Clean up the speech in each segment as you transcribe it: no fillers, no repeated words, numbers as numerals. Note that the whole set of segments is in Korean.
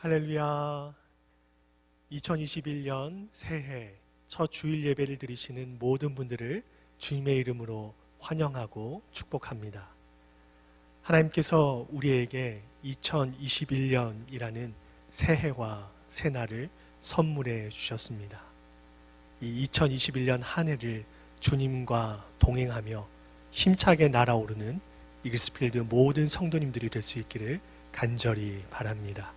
할렐루야. 2021년 새해 첫 주일 예배를 드리시는 모든 분들을 주님의 이름으로 환영하고 축복합니다. 하나님께서 우리에게 2021년이라는 새해와 새날을 선물해 주셨습니다. 이 2021년 한 해를 주님과 동행하며 힘차게 날아오르는 이글스필드 모든 성도님들이 될 수 있기를 간절히 바랍니다.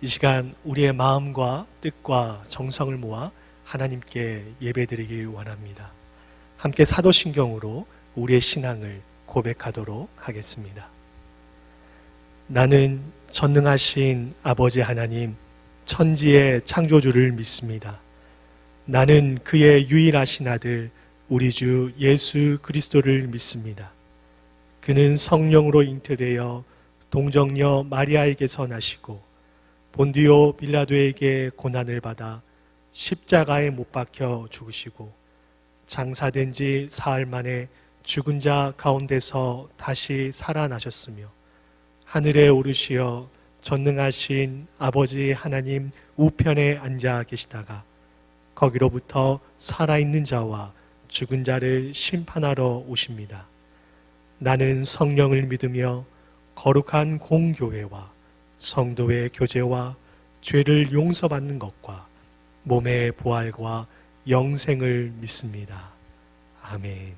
이 시간 우리의 마음과 뜻과 정성을 모아 하나님께 예배드리길 원합니다. 함께 사도신경으로 우리의 신앙을 고백하도록 하겠습니다. 나는 전능하신 아버지 하나님, 천지의 창조주를 믿습니다. 나는 그의 유일하신 아들 우리 주 예수 그리스도를 믿습니다. 그는 성령으로 잉태되어 동정녀 마리아에게서 나시고 본디오 빌라도에게 고난을 받아 십자가에 못 박혀 죽으시고 장사된 지 사흘 만에 죽은 자 가운데서 다시 살아나셨으며 하늘에 오르시어 전능하신 아버지 하나님 우편에 앉아 계시다가 거기로부터 살아있는 자와 죽은 자를 심판하러 오십니다. 나는 성령을 믿으며 거룩한 공교회와 성도의 교제와 죄를 용서받는 것과 몸의 부활과 영생을 믿습니다. 아멘.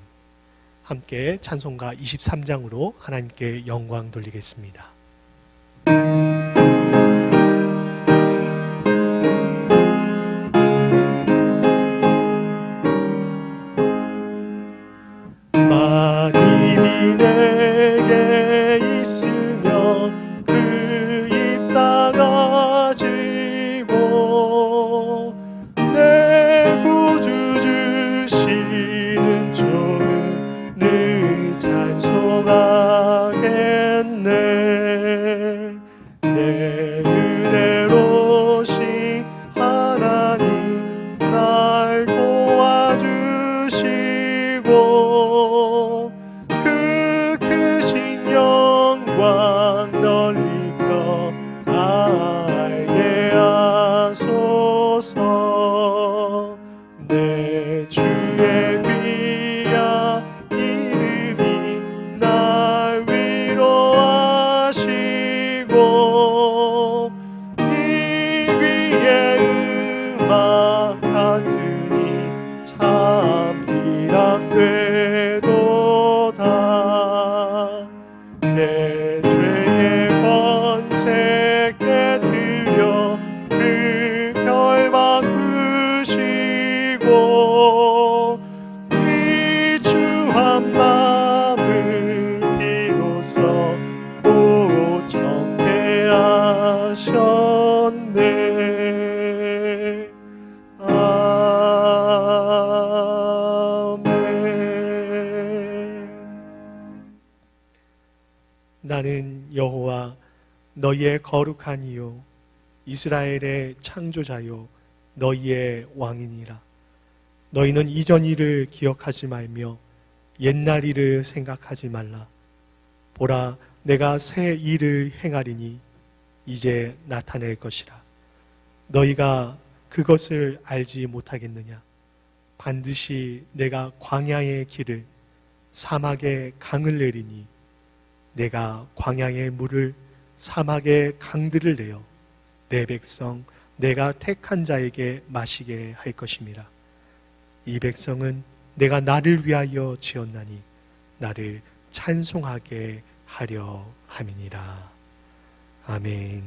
함께 찬송가 23장으로 하나님께 영광 돌리겠습니다. 만입이 내게 있으며 그 입 다가지고 내 구주 주시는 주를 찬송하겠네. 내 은혜로신 하나님 날 도와주시고 그 크신 영광 널리 펴 알게 하소서. 내 주의 귀한 이름이 날 위로하시고 이 귀의 음악 같으니 참 희락되도다. 내 죄의 번세 깨뜨려 그 결박 푸시고 이 주한 마음을 비로소 고청케 하셨네. 아멘. 나는 여호와 너희의 거룩한 이요 이스라엘의 창조자요 너희의 왕이니라. 너희는 이전 일을 기억하지 말며 옛날 일을 생각하지 말라. 보라, 내가 새 일을 행하리니 이제 나타낼 것이라. 너희가 그것을 알지 못하겠느냐? 반드시 내가 광야의 길을 사막의 강을 내리니 내가 광야의 물을 사막의 강들을 내어 내 백성 내가 택한 자에게 마시게 할 것임이라. 이 백성은 내가 나를 위하여 지었나니 나를 찬송하게 하려 함이니라. 아멘.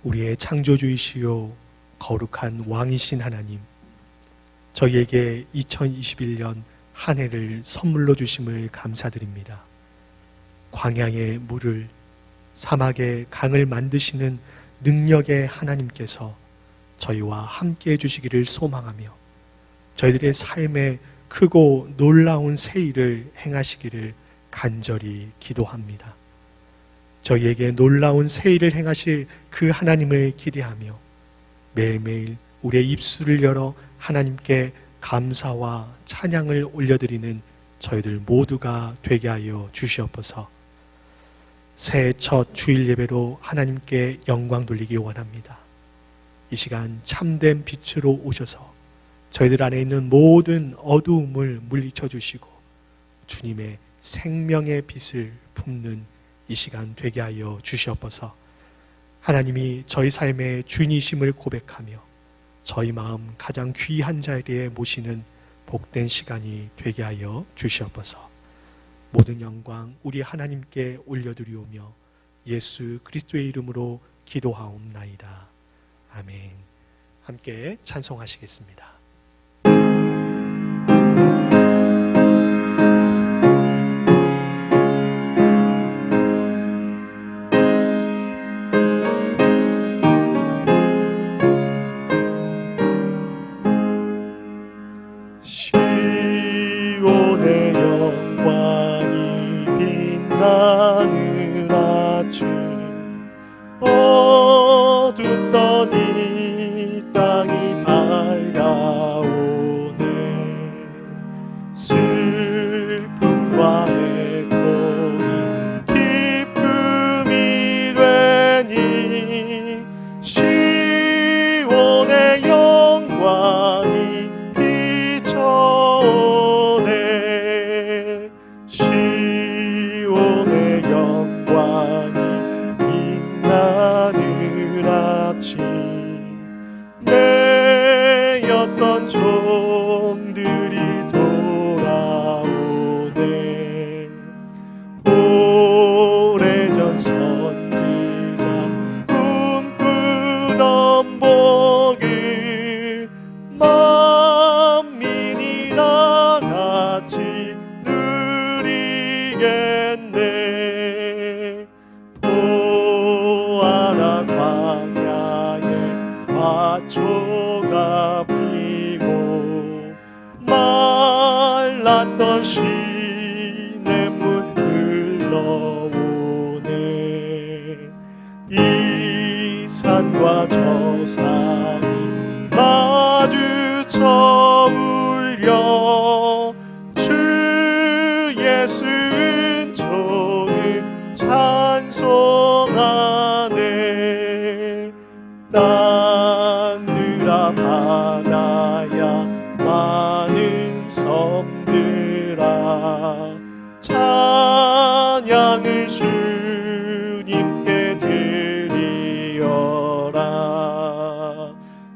우리의 창조주이시요 거룩한 왕이신 하나님, 저희에게 2021년 한 해를 선물로 주심을 감사드립니다. 광야의 물을 사막의 강을 만드시는 능력의 하나님께서 저희와 함께 해주시기를 소망하며 저희들의 삶에 크고 놀라운 새 일을 행하시기를 간절히 기도합니다. 저희에게 놀라운 새 일을 행하실 그 하나님을 기대하며 매일매일 우리의 입술을 열어 하나님께 감사와 찬양을 올려드리는 저희들 모두가 되게 하여 주시옵소서. 새해 첫 주일 예배로 하나님께 영광 돌리기 원합니다. 이 시간 참된 빛으로 오셔서 저희들 안에 있는 모든 어두움을 물리쳐 주시고 주님의 생명의 빛을 품는 이 시간 되게 하여 주시옵소서. 하나님이 저희 삶의 주인이심을 고백하며 저희 마음 가장 귀한 자리에 모시는 복된 시간이 되게 하여 주시옵소서. 모든 영광 우리 하나님께 올려드리오며 예수 그리스도의 이름으로 기도하옵나이다. 아멘. 함께 찬송하시겠습니다. 시온의 영광이 빛나는 아침, 어둡던 이 땅이 밝아오네. 슬픔과 애통이 기쁨이 되니 시온의 영광이 비춰오네. 시온의 영광이 빛나는 아침, 매였던 종들이 돌아오네. 오래전 선지자 꿈꾸던 복을 만민이 다 같이 누리겠네. 보아라 광야에 화초가 피고 말랐던 시냇물 흘러오네. 이 산과 저 산이 마주쳐 울려 주 예수 은총을 찬송하네. 땅들아 바다야 많은 섬들아 찬양을 주님께 드리어라.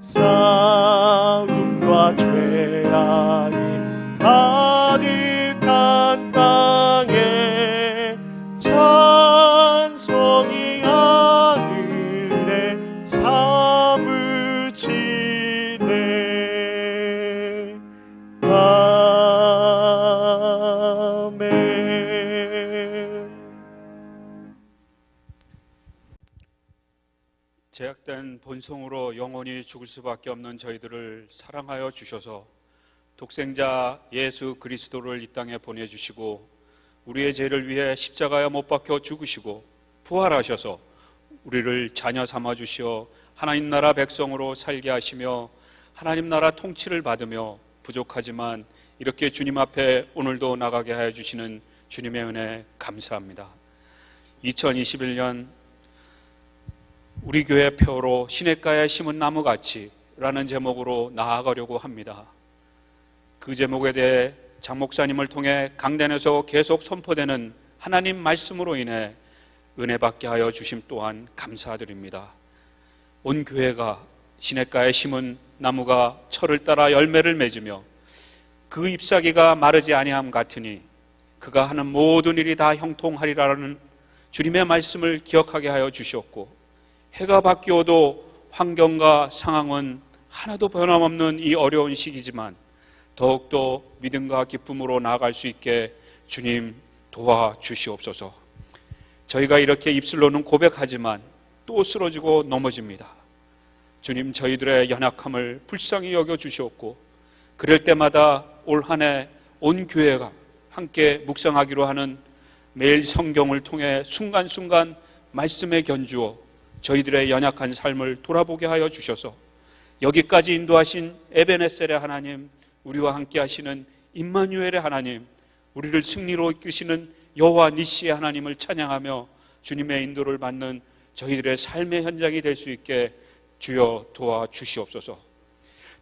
싸움과 죄악이 가득한 땅에 찬송이 하늘에 사무치네. 아멘. 제약된 본성으로 영원히 죽을 수밖에 없는 저희들을 사랑하여 주셔서 독생자 예수 그리스도를 이 땅에 보내주시고 우리의 죄를 위해 십자가에 못 박혀 죽으시고 부활하셔서 우리를 자녀 삼아 주시어 하나님 나라 백성으로 살게 하시며 하나님 나라 통치를 받으며 부족하지만 이렇게 주님 앞에 오늘도 나가게 하여 주시는 주님의 은혜 감사합니다. 2021년 우리 교회 표로 시냇가에 심은 나무같이라는 제목으로 나아가려고 합니다. 그 제목에 대해 장 목사님을 통해 강단에서 계속 선포되는 하나님 말씀으로 인해 은혜 받게 하여 주심 또한 감사드립니다. 온 교회가 시냇가에 심은 나무가 철을 따라 열매를 맺으며 그 잎사귀가 마르지 아니함 같으니 그가 하는 모든 일이 다 형통하리라는 주님의 말씀을 기억하게 하여 주셨고, 해가 바뀌어도 환경과 상황은 하나도 변함없는 이 어려운 시기지만 더욱더 믿음과 기쁨으로 나아갈 수 있게 주님 도와주시옵소서. 저희가 이렇게 입술로는 고백하지만 또 쓰러지고 넘어집니다. 주님, 저희들의 연약함을 불쌍히 여겨주시옵고 그럴 때마다 올 한 해 온 교회가 함께 묵상하기로 하는 매일 성경을 통해 순간순간 말씀에 견주어 저희들의 연약한 삶을 돌아보게 하여 주셔서 여기까지 인도하신 에베네셀의 하나님, 우리와 함께 하시는 임마누엘의 하나님, 우리를 승리로 이끄시는 여호와 니시의 하나님을 찬양하며 주님의 인도를 받는 저희들의 삶의 현장이 될 수 있게 주여 도와주시옵소서.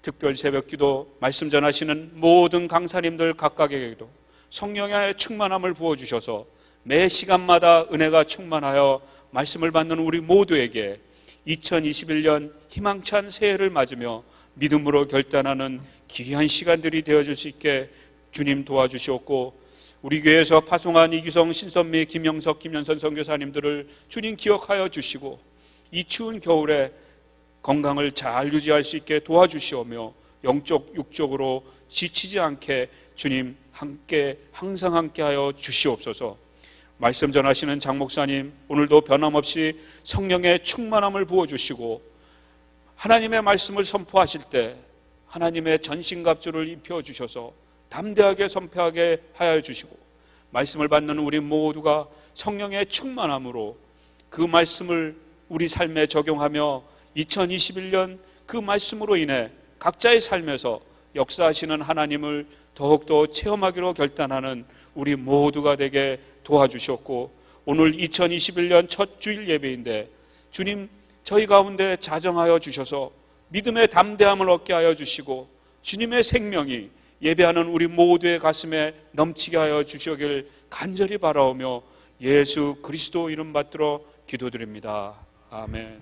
특별 새벽기도 말씀 전하시는 모든 강사님들 각각에게도 성령의 충만함을 부어주셔서 매 시간마다 은혜가 충만하여 말씀을 받는 우리 모두에게 2021년 희망찬 새해를 맞으며 믿음으로 결단하는 귀한 시간들이 되어질 수 있게 주님 도와주시옵고, 우리 교회에서 파송한 이규성, 신선미, 김영석, 김현선 선교사님들을 주님 기억하여 주시고 이 추운 겨울에 건강을 잘 유지할 수 있게 도와주시오며 영적 육적으로 지치지 않게 주님 항상 함께하여 주시옵소서. 말씀 전하시는 장 목사님, 오늘도 변함없이 성령의 충만함을 부어주시고 하나님의 말씀을 선포하실 때 하나님의 전신갑주를 입혀주셔서 담대하게 선포하게 하여 주시고, 말씀을 받는 우리 모두가 성령의 충만함으로 그 말씀을 우리 삶에 적용하며 2021년 그 말씀으로 인해 각자의 삶에서 역사하시는 하나님을 더욱더 체험하기로 결단하는 우리 모두가 되게 도와주셨고, 오늘 2021년 첫 주일 예배인데 주님 저희 가운데 자정하여 주셔서 믿음의 담대함을 얻게 하여 주시고 주님의 생명이 예배하는 우리 모두의 가슴에 넘치게 하여 주시길 간절히 바라오며 예수 그리스도 이름 받들어 기도드립니다. 아멘.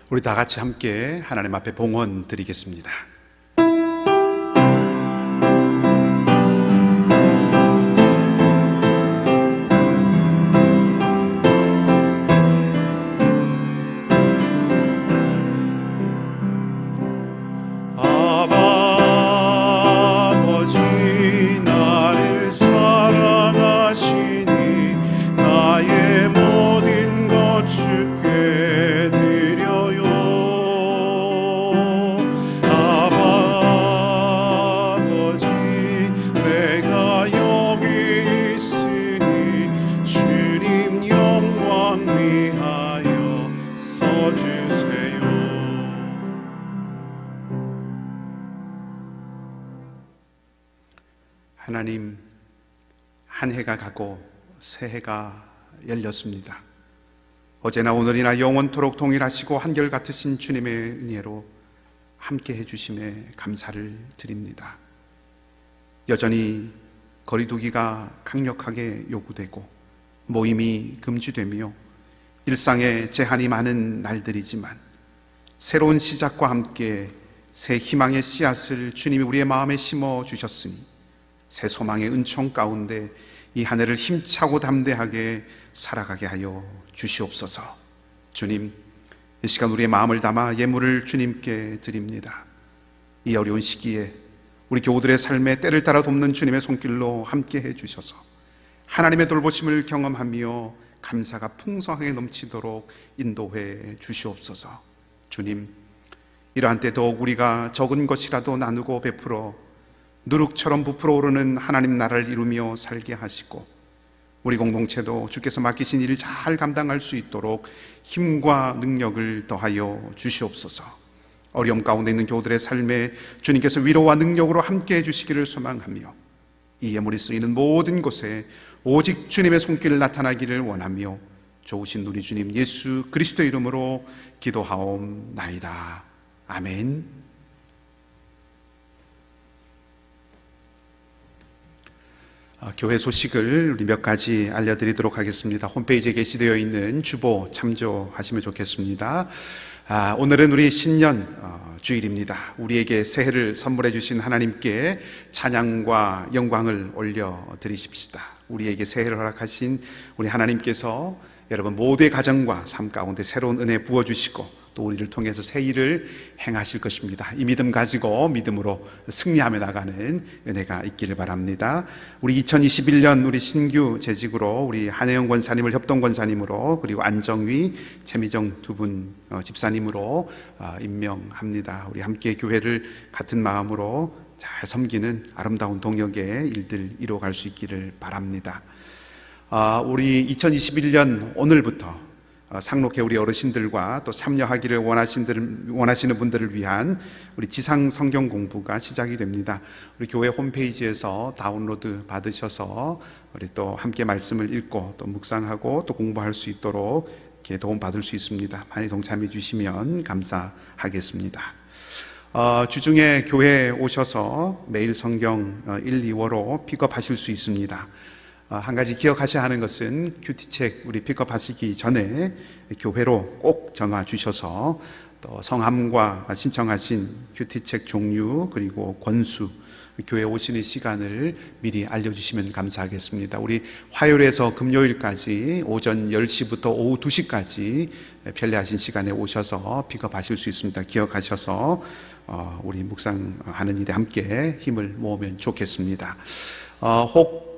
우리 다 같이 함께 하나님 앞에 봉헌 드리겠습니다. 아버지 나를 사랑하시니 나의 모든 것 주께 드려요. 아버지 내가 여기 있으니 주님 영광 위하여 써주세요. 하나님, 한 해가 가고 새 해가 열렸습니다. 어제나 오늘이나 영원토록 동일하시고 한결같으신 주님의 은혜로 함께 해주심에 감사를 드립니다. 여전히 거리두기가 강력하게 요구되고 모임이 금지되며 일상에 제한이 많은 날들이지만 새로운 시작과 함께 새 희망의 씨앗을 주님이 우리의 마음에 심어 주셨으니 새 소망의 은총 가운데 이 한 해를 힘차고 담대하게 살아가게 하여 주시옵소서. 주님, 이 시간 우리의 마음을 담아 예물을 주님께 드립니다. 이 어려운 시기에 우리 교우들의 삶에 때를 따라 돕는 주님의 손길로 함께 해주셔서 하나님의 돌보심을 경험하며 감사가 풍성하게 넘치도록 인도해 주시옵소서. 주님, 이러한 때 더욱 우리가 적은 것이라도 나누고 베풀어 누룩처럼 부풀어 오르는 하나님 나라를 이루며 살게 하시고 우리 공동체도 주께서 맡기신 일을 잘 감당할 수 있도록 힘과 능력을 더하여 주시옵소서. 어려움 가운데 있는 교우들의 삶에 주님께서 위로와 능력으로 함께 해주시기를 소망하며 이 예물이 쓰이는 모든 곳에 오직 주님의 손길 나타나기를 원하며 좋으신 우리 주님 예수 그리스도의 이름으로 기도하옵나이다. 아멘. 교회 소식을 우리 몇 가지 알려드리도록 하겠습니다. 홈페이지에 게시되어 있는 주보 참조하시면 좋겠습니다. 오늘은 우리 신년 주일입니다. 우리에게 새해를 선물해 주신 하나님께 찬양과 영광을 올려드리십시다. 우리에게 새해를 허락하신 우리 하나님께서 여러분 모두의 가정과 삶 가운데 새로운 은혜 부어주시고 또 우리를 통해서 새 일을 행하실 것입니다. 이 믿음 가지고 믿음으로 승리하며 나가는 은혜가 있기를 바랍니다. 우리 2021년 우리 신규 재직으로 우리 한혜영 권사님을 협동 권사님으로 그리고 안정휘, 최미정 두 분 집사님으로 임명합니다. 우리 함께 교회를 같은 마음으로 잘 섬기는 아름다운 동역의 일들 이루어갈 수 있기를 바랍니다. 우리 2021년 오늘부터 상록회 우리 어르신들과 또 참여하기를 원하시는 분들을 위한 우리 지상 성경 공부가 시작이 됩니다. 우리 교회 홈페이지에서 다운로드 받으셔서 우리 또 함께 말씀을 읽고 또 묵상하고 또 공부할 수 있도록 이렇게 도움 받을 수 있습니다. 많이 동참해 주시면 감사하겠습니다. 주중에 교회에 오셔서 매일 성경 1, 2월호 픽업하실 수 있습니다. 한 가지 기억하셔야 하는 것은 큐티책 우리 픽업하시기 전에 교회로 꼭 전화 주셔서 또 성함과 신청하신 큐티책 종류 그리고 권수 교회 오시는 시간을 미리 알려주시면 감사하겠습니다. 우리 화요일에서 금요일까지 오전 10시부터 오후 2시까지 편리하신 시간에 오셔서 픽업하실 수 있습니다. 기억하셔서 우리 묵상하는 일에 함께 힘을 모으면 좋겠습니다. 혹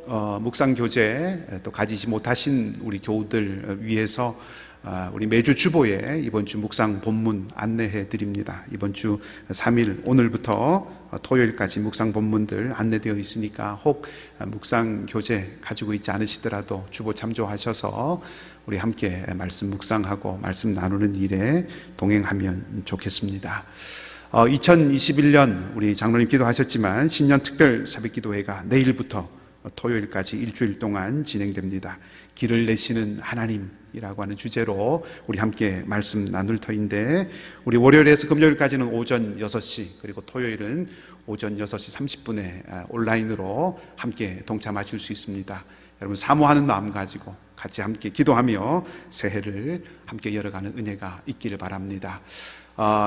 묵상 교재 또 가지지 못하신 우리 교우들 위해서 우리 매주 주보에 이번 주 묵상 본문 안내해 드립니다. 이번 주 3일 오늘부터 토요일까지 묵상 본문들 안내되어 있으니까 혹 묵상 교재 가지고 있지 않으시더라도 주보 참조하셔서 우리 함께 말씀 묵상하고 말씀 나누는 일에 동행하면 좋겠습니다. 2021년 우리 장로님 기도하셨지만 신년 특별 새벽기도회가 내일부터 토요일까지 일주일 동안 진행됩니다. 길을 내시는 하나님이라고 하는 주제로 우리 함께 말씀 나눌 터인데 우리 월요일에서 금요일까지는 오전 6시 그리고 토요일은 오전 6시 30분에 온라인으로 함께 동참하실 수 있습니다. 여러분 사모하는 마음 가지고 같이 함께 기도하며 새해를 함께 열어가는 은혜가 있기를 바랍니다.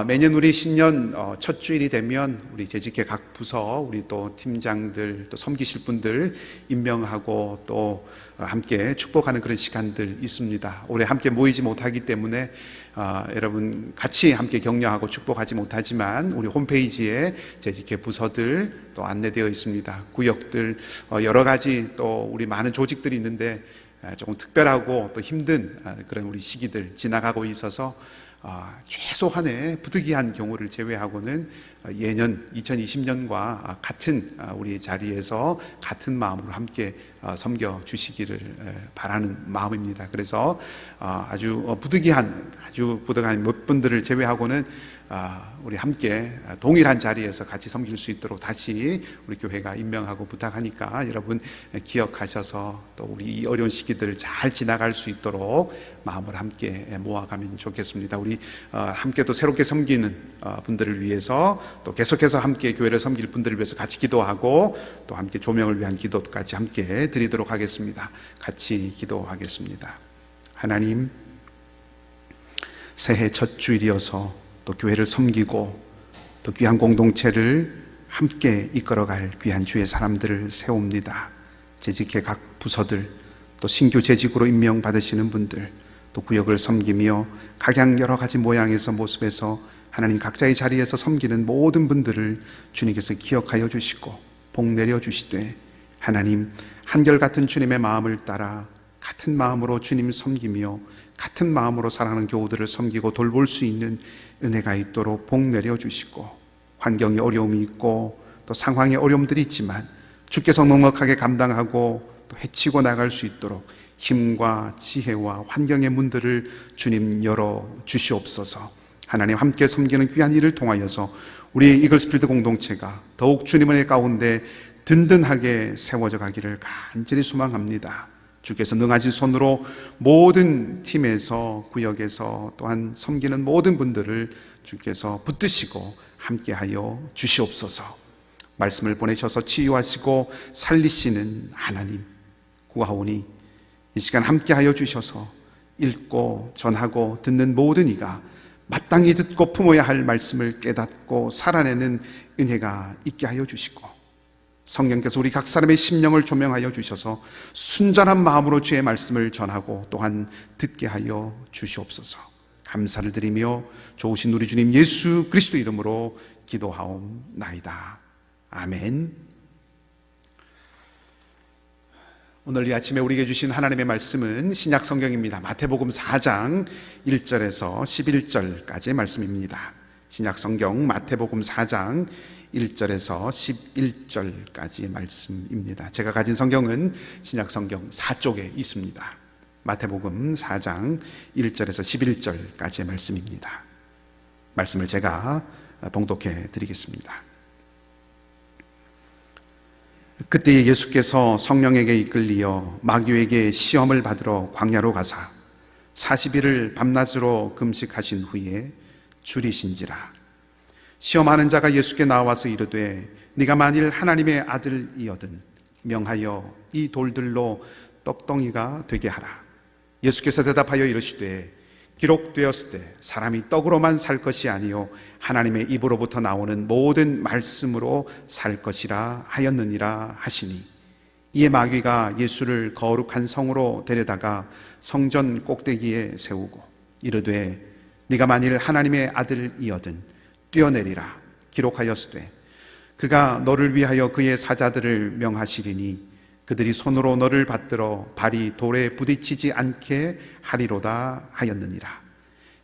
매년 우리 신년 첫 주일이 되면 우리 재직회 각 부서 우리 또 팀장들 또 섬기실 분들 임명하고 또 함께 축복하는 그런 시간들 있습니다. 올해 함께 모이지 못하기 때문에 여러분 같이 함께 격려하고 축복하지 못하지만 우리 홈페이지에 재직회 부서들 또 안내되어 있습니다. 구역들 여러 가지 또 우리 많은 조직들이 있는데 조금 특별하고 또 힘든 그런 우리 시기들 지나가고 있어서 최소한의 부득이한 경우를 제외하고는 예년 2020년과 같은 우리 자리에서 같은 마음으로 함께 섬겨 주시기를 바라는 마음입니다. 그래서 아주 부득이한 몇 분들을 제외하고는 우리 함께 동일한 자리에서 같이 섬길 수 있도록 다시 우리 교회가 임명하고 부탁하니까 여러분 기억하셔서 또 우리 이 어려운 시기들 잘 지나갈 수 있도록 마음을 함께 모아가면 좋겠습니다. 우리 함께 또 새롭게 섬기는 분들을 위해서 또 계속해서 함께 교회를 섬길 분들을 위해서 같이 기도하고 또 함께 조명을 위한 기도까지 함께 드리도록 하겠습니다. 같이 기도하겠습니다. 하나님, 새해 첫 주일이어서 또 교회를 섬기고 또 귀한 공동체를 함께 이끌어갈 귀한 주의 사람들을 세웁니다. 재직회 각 부서들 또 신규 재직으로 임명받으시는 분들 또 구역을 섬기며 각양 여러 가지 모양에서 모습에서 하나님 각자의 자리에서 섬기는 모든 분들을 주님께서 기억하여 주시고 복 내려 주시되 하나님 한결같은 주님의 마음을 따라 같은 마음으로 주님 섬기며 같은 마음으로 사랑하는 교우들을 섬기고 돌볼 수 있는 은혜가 있도록 복 내려 주시고 환경에 어려움이 있고 또 상황에 어려움들이 있지만 주께서 넉넉하게 감당하고 또 헤치고 나갈 수 있도록 힘과 지혜와 환경의 문들을 주님 열어 주시옵소서. 하나님 함께 섬기는 귀한 일을 통하여서 우리 이글스필드 공동체가 더욱 주님의 은혜 가운데 든든하게 세워져 가기를 간절히 소망합니다. 주께서 능하신 손으로 모든 팀에서 구역에서 또한 섬기는 모든 분들을 주께서 붙드시고 함께하여 주시옵소서. 말씀을 보내셔서 치유하시고 살리시는 하나님 구하오니 이 시간 함께하여 주셔서 읽고 전하고 듣는 모든 이가 마땅히 듣고 품어야 할 말씀을 깨닫고 살아내는 은혜가 있게 하여 주시고 성령께서 우리 각 사람의 심령을 조명하여 주셔서 순전한 마음으로 주의 말씀을 전하고 또한 듣게 하여 주시옵소서. 감사를 드리며 좋으신 우리 주님 예수 그리스도 이름으로 기도하옵나이다. 아멘. 오늘 이 아침에 우리에게 주신 하나님의 말씀은 신약 성경입니다. 마태복음 4장 1절에서 11절까지의 말씀입니다. 신약 성경 마태복음 4장 1절에서 11절까지의 말씀입니다. 제가 가진 성경은 신약 성경 4쪽에 있습니다. 마태복음 4장 1절에서 11절까지의 말씀입니다. 말씀을 제가 봉독해 드리겠습니다. 그때 예수께서 성령에게 이끌리어 마귀에게 시험을 받으러 광야로 가사 40일을 밤낮으로 금식하신 후에 줄이신지라. 시험하는 자가 예수께 나와서 이르되 네가 만일 하나님의 아들이거든 명하여 이 돌들로 떡덩이가 되게 하라. 예수께서 대답하여 이르시되 기록되었을 때 사람이 떡으로만 살 것이 아니요 하나님의 입으로부터 나오는 모든 말씀으로 살 것이라 하였느니라 하시니, 이에 마귀가 예수를 거룩한 성으로 데려다가 성전 꼭대기에 세우고 이르되 네가 만일 하나님의 아들이거든 뛰어내리라. 기록하였으되 그가 너를 위하여 그의 사자들을 명하시리니 그들이 손으로 너를 받들어 발이 돌에 부딪히지 않게 하리로다 하였느니라.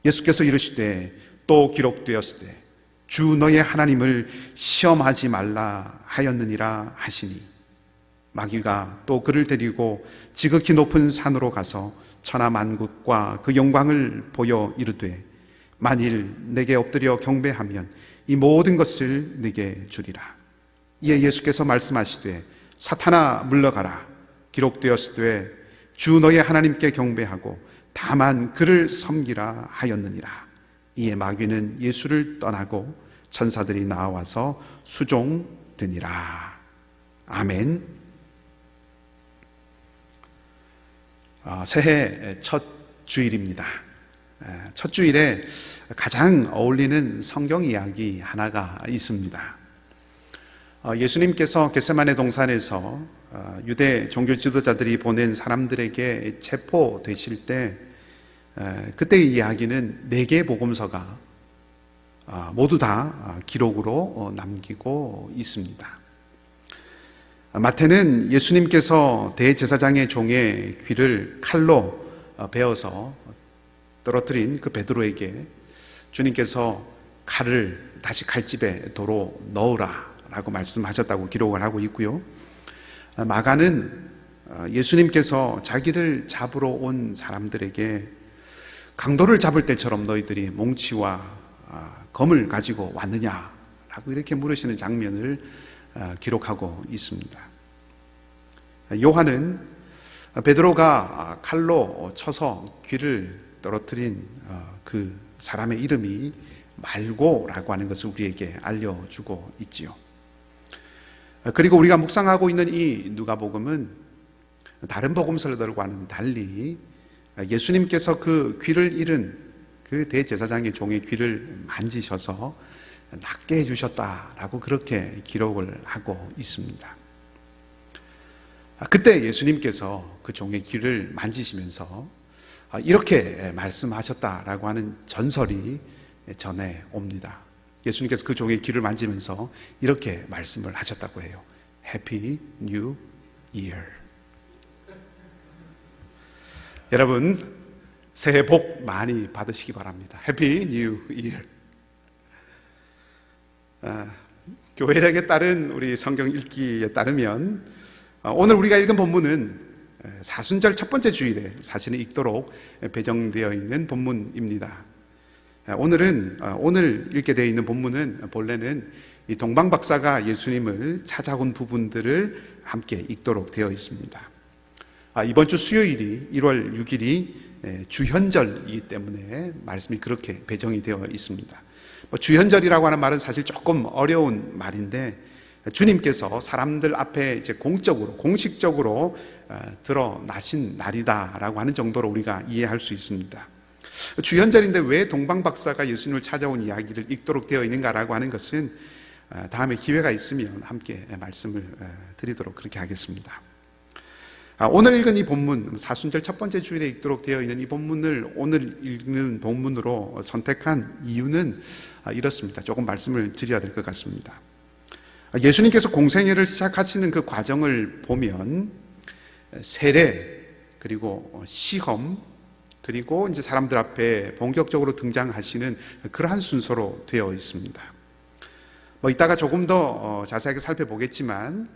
예수께서 이르시되 또 기록되었을 때 주 너의 하나님을 시험하지 말라 하였느니라 하시니, 마귀가 또 그를 데리고 지극히 높은 산으로 가서 천하 만국과 그 영광을 보여 이르되 만일 내게 엎드려 경배하면 이 모든 것을 네게 주리라. 이에 예수께서 말씀하시되 사탄아 물러가라. 기록되었으되 주 너의 하나님께 경배하고 다만 그를 섬기라 하였느니라. 이에 마귀는 예수를 떠나고 천사들이 나와서 수종드니라. 아멘. 새해 첫 주일입니다. 첫 주일에 가장 어울리는 성경 이야기 하나가 있습니다. 예수님께서 겟세마네 동산에서 유대 종교 지도자들이 보낸 사람들에게 체포되실 때 그때의 이야기는 4개의 복음서가 모두 다 기록으로 남기고 있습니다. 마태는 예수님께서 대제사장의 종의 귀를 칼로 베어서 떨어뜨린 그 베드로에게 주님께서 칼을 다시 칼집에 도로 넣으라 라고 말씀하셨다고 기록을 하고 있고요. 마가는 예수님께서 자기를 잡으러 온 사람들에게 강도를 잡을 때처럼 너희들이 몽치와 검을 가지고 왔느냐라고 이렇게 물으시는 장면을 기록하고 있습니다. 요한은 베드로가 칼로 쳐서 귀를 떨어뜨린 그 사람의 이름이 말고라고 하는 것을 우리에게 알려주고 있지요. 그리고 우리가 묵상하고 있는 이 누가복음은 다른 복음서들과는 달리 예수님께서 그 귀를 잃은 그 대제사장의 종의 귀를 만지셔서 낫게 해주셨다라고 그렇게 기록을 하고 있습니다. 그때 예수님께서 그 종의 귀를 만지시면서 이렇게 말씀하셨다라고 하는 전설이 전해 옵니다. 예수님께서 그 종의 귀를 만지면서 이렇게 말씀을 하셨다고 해요. Happy New Year. 여러분, 새해 복 많이 받으시기 바랍니다. Happy New Year. 교회력에 따른 우리 성경 읽기에 따르면 오늘 우리가 읽은 본문은 사순절 첫 번째 주일에 사실은 읽도록 배정되어 있는 본문입니다. 오늘 읽게 되어 있는 본문은 본래는 이 동방 박사가 예수님을 찾아온 부분들을 함께 읽도록 되어 있습니다. 이번 주 수요일이 1월 6일이 주현절이기 때문에 말씀이 그렇게 배정이 되어 있습니다. 주현절이라고 하는 말은 사실 조금 어려운 말인데 주님께서 사람들 앞에 이제 공식적으로 드러나신 날이다라고 하는 정도로 우리가 이해할 수 있습니다. 주현절인데 왜 동방 박사가 예수님을 찾아온 이야기를 읽도록 되어 있는가라고 하는 것은 다음에 기회가 있으면 함께 말씀을 드리도록 그렇게 하겠습니다. 오늘 읽은 이 본문, 사순절 첫 번째 주일에 읽도록 되어 있는 이 본문을 오늘 읽는 본문으로 선택한 이유는 이렇습니다. 조금 말씀을 드려야 될 것 같습니다. 예수님께서 공생애를 시작하시는 그 과정을 보면 세례, 그리고 시험, 그리고 이제 사람들 앞에 본격적으로 등장하시는 그러한 순서로 되어 있습니다. 이따가 조금 더 자세하게 살펴보겠지만,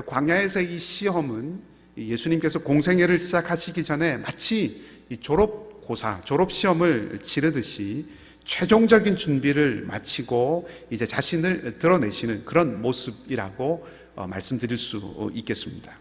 광야에서 이 시험은 예수님께서 공생애를 시작하시기 전에 마치 이 졸업고사, 졸업시험을 치르듯이 최종적인 준비를 마치고 이제 자신을 드러내시는 그런 모습이라고 말씀드릴 수 있겠습니다.